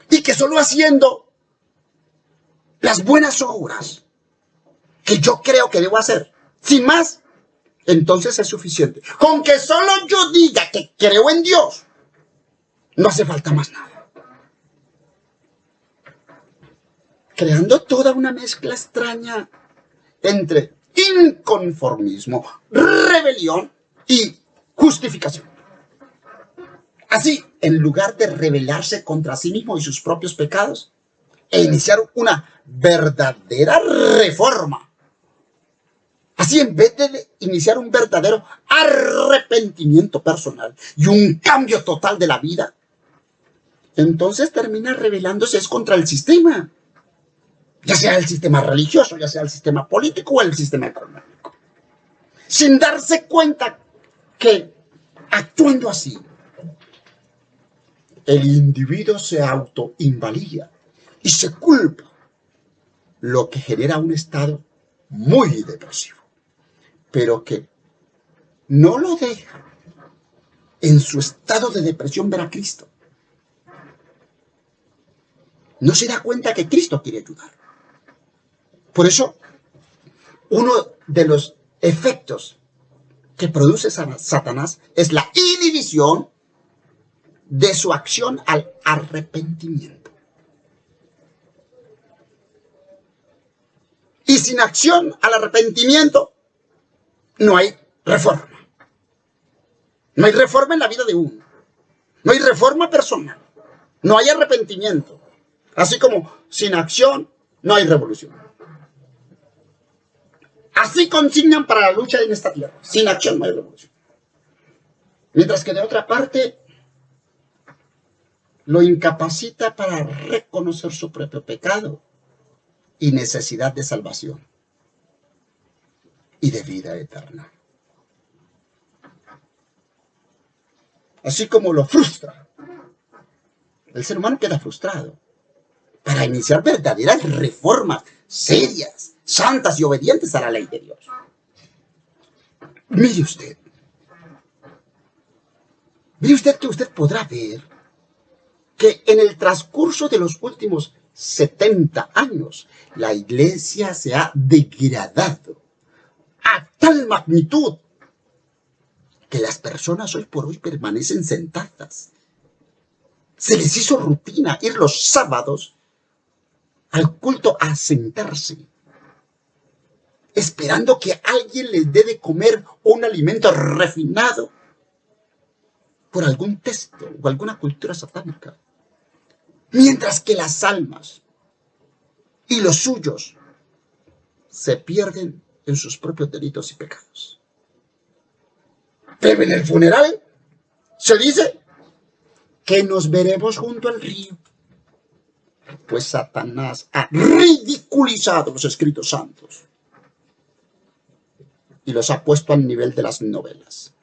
A: Y que solo haciendo las buenas obras que yo creo que debo hacer, sin más, entonces es suficiente. Con que solo yo diga que creo en Dios, no hace falta más nada. Creando toda una mezcla extraña entre inconformismo, rebelión y justificación. Así, en lugar de rebelarse contra sí mismo y sus propios pecados, e iniciar una verdadera reforma. Así, en vez de iniciar un verdadero arrepentimiento personal y un cambio total de la vida, entonces termina rebelándose contra el sistema. Ya sea el sistema religioso, ya sea el sistema político o el sistema económico. Sin darse cuenta que, actuando así, el individuo se autoinvalida y se culpa, lo que genera un estado muy depresivo, pero que no lo deja en su estado de depresión ver a Cristo. No se da cuenta que Cristo quiere ayudar. Por eso, uno de los efectos que produce Satanás es la inhibición de su acción al arrepentimiento. Y sin acción al arrepentimiento no hay reforma. No hay reforma en la vida de uno. No hay reforma personal. No hay arrepentimiento. Así como sin acción no hay revolución. Así consignan para la lucha en esta tierra. Sin acción no hay revolución. Mientras que de otra parte lo incapacita para reconocer su propio pecado y necesidad de salvación y de vida eterna. Así como lo frustra. El ser humano queda frustrado para iniciar verdaderas reformas serias, santas y obedientes a la ley de Dios. Mire usted que usted podrá ver que en el transcurso de los últimos 70 años, la iglesia se ha degradado a tal magnitud que las personas hoy por hoy permanecen sentadas. Se les hizo rutina ir los sábados al culto a sentarse, esperando que alguien les dé de comer un alimento refinado por algún texto o alguna cultura satánica. Mientras que las almas y los suyos se pierden en sus propios delitos y pecados. Pero en el funeral se dice que nos veremos junto al río. Pues Satanás ha ridiculizado los escritos santos y los ha puesto al nivel de las novelas,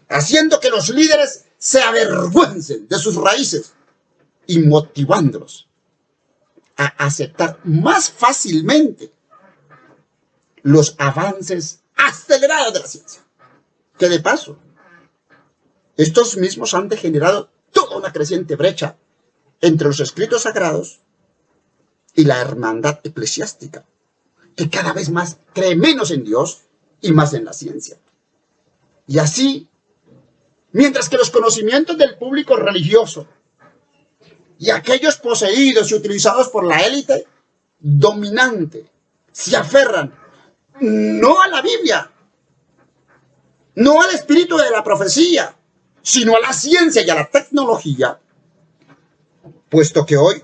A: haciendo que los líderes se avergüencen de sus raíces y motivándolos a aceptar más fácilmente los avances acelerados de la ciencia. Que de paso, estos mismos han degenerado toda una creciente brecha entre los escritos sagrados y la hermandad eclesiástica, que cada vez más cree menos en Dios y más en la ciencia. Y así, mientras que los conocimientos del público religioso y aquellos poseídos y utilizados por la élite dominante se aferran no a la Biblia, no al espíritu de la profecía, sino a la ciencia y a la tecnología, puesto que hoy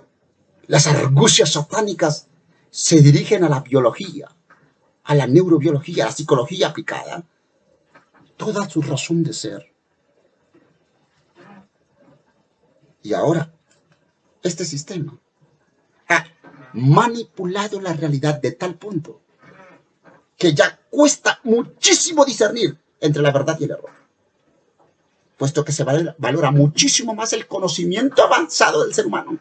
A: las argucias satánicas se dirigen a la biología, a la neurobiología, a la psicología aplicada, toda su razón de ser. Y ahora, este sistema ha manipulado la realidad de tal punto que ya cuesta muchísimo discernir entre la verdad y el error, puesto que se valora muchísimo más el conocimiento avanzado del ser humano.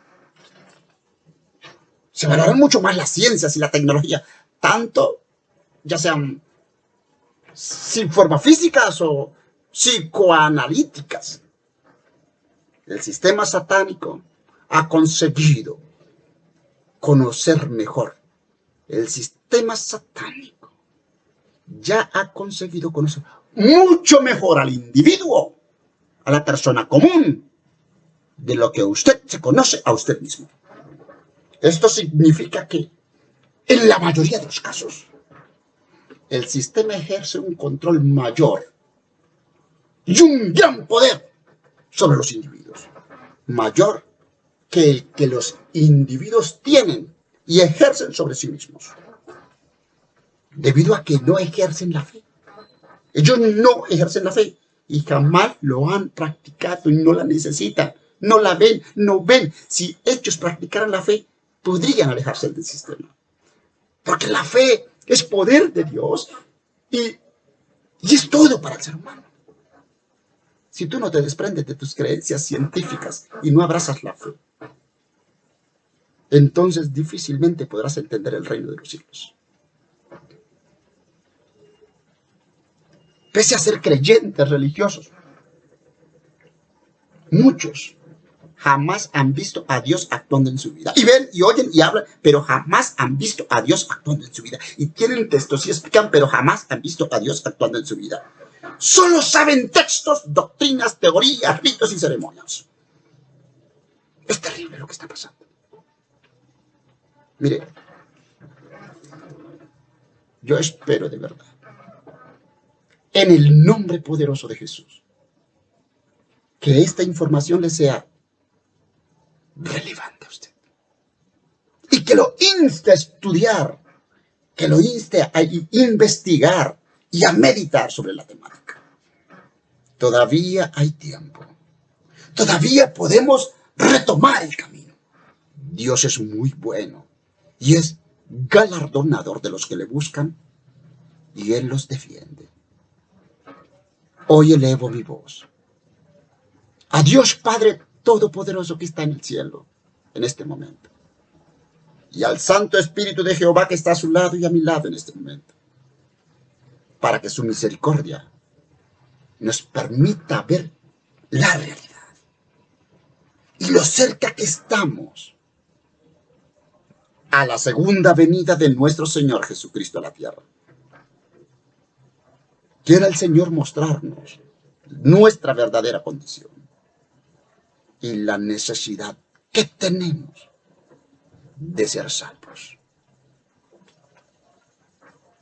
A: Se valoran mucho más las ciencias y la tecnología, tanto ya sean físicas o psicoanalíticas. El sistema satánico ha conseguido conocer mejor. El sistema satánico ya ha conseguido conocer mucho mejor al individuo, a la persona común, de lo que usted se conoce a usted mismo. Esto significa que, en la mayoría de los casos, el sistema ejerce un control mayor y un gran poder sobre los individuos, mayor que el que los individuos tienen y ejercen sobre sí mismos, debido a que no ejercen la fe. Ellos no ejercen la fe y jamás lo han practicado y no la necesitan, no la ven, no ven. Si ellos practicaran la fe, podrían alejarse del sistema, porque la fe es poder de Dios y es todo para el ser humano. Si tú no te desprendes de tus creencias científicas y no abrazas la fe, entonces difícilmente podrás entender el reino de los cielos. Pese a ser creyentes religiosos, muchos jamás han visto a Dios actuando en su vida. Y ven, y oyen, y hablan, pero jamás han visto a Dios actuando en su vida. Y tienen textos y explican, pero jamás han visto a Dios actuando en su vida. Solo saben textos, doctrinas, teorías, ritos y ceremonias. Es terrible lo que está pasando. Mire, yo espero de verdad, en el nombre poderoso de Jesús, que esta información le sea relevante a usted. Y que lo inste a estudiar, que lo inste a investigar y a meditar sobre la temática. Todavía hay tiempo. Todavía podemos retomar el camino. Dios es muy bueno y es galardonador de los que le buscan y Él los defiende. Hoy elevo mi voz a Dios Padre Todopoderoso que está en el cielo en este momento, y al Santo Espíritu de Jehová que está a su lado y a mi lado en este momento, para que su misericordia nos permita ver la realidad y lo cerca que estamos a la segunda venida de nuestro Señor Jesucristo a la tierra. Quiera el Señor mostrarnos nuestra verdadera condición y la necesidad que tenemos de ser salvos.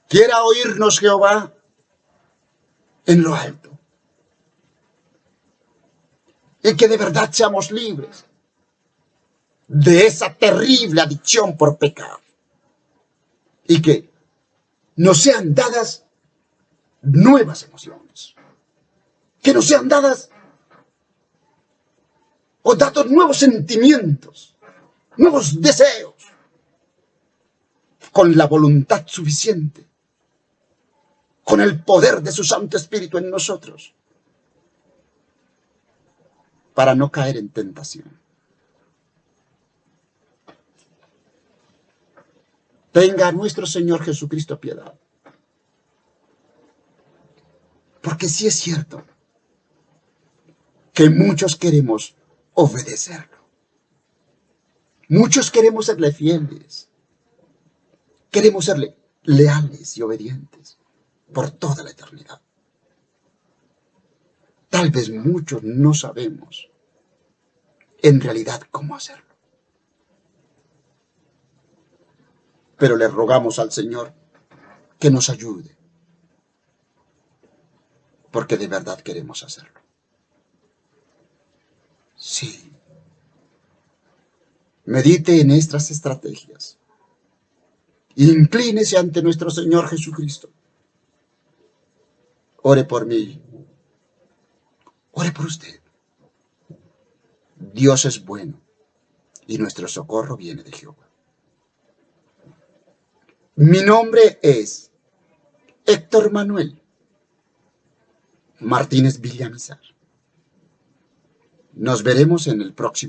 A: Quiera oírnos Jehová en lo alto y que de verdad seamos libres de esa terrible adicción por pecar y que nos sean dadas nuevas emociones, que nos sean dadas o dados nuevos sentimientos, nuevos deseos, con la voluntad suficiente, con el poder de su Santo Espíritu en nosotros, para no caer en tentación. Tenga nuestro Señor Jesucristo piedad. Porque sí es cierto que muchos queremos obedecerlo. Muchos queremos serle fieles. Queremos serle leales y obedientes por toda la eternidad. Tal vez muchos no sabemos en realidad cómo hacerlo. Pero le rogamos al Señor que nos ayude, porque de verdad queremos hacerlo. Sí. Medite en estas estrategias. Inclínese ante nuestro Señor Jesucristo. Ore por mí. Ore por usted. Dios es bueno y nuestro socorro viene de Jehová. Mi nombre es Héctor Manuel Martínez Villamizar. Nos veremos en el próximo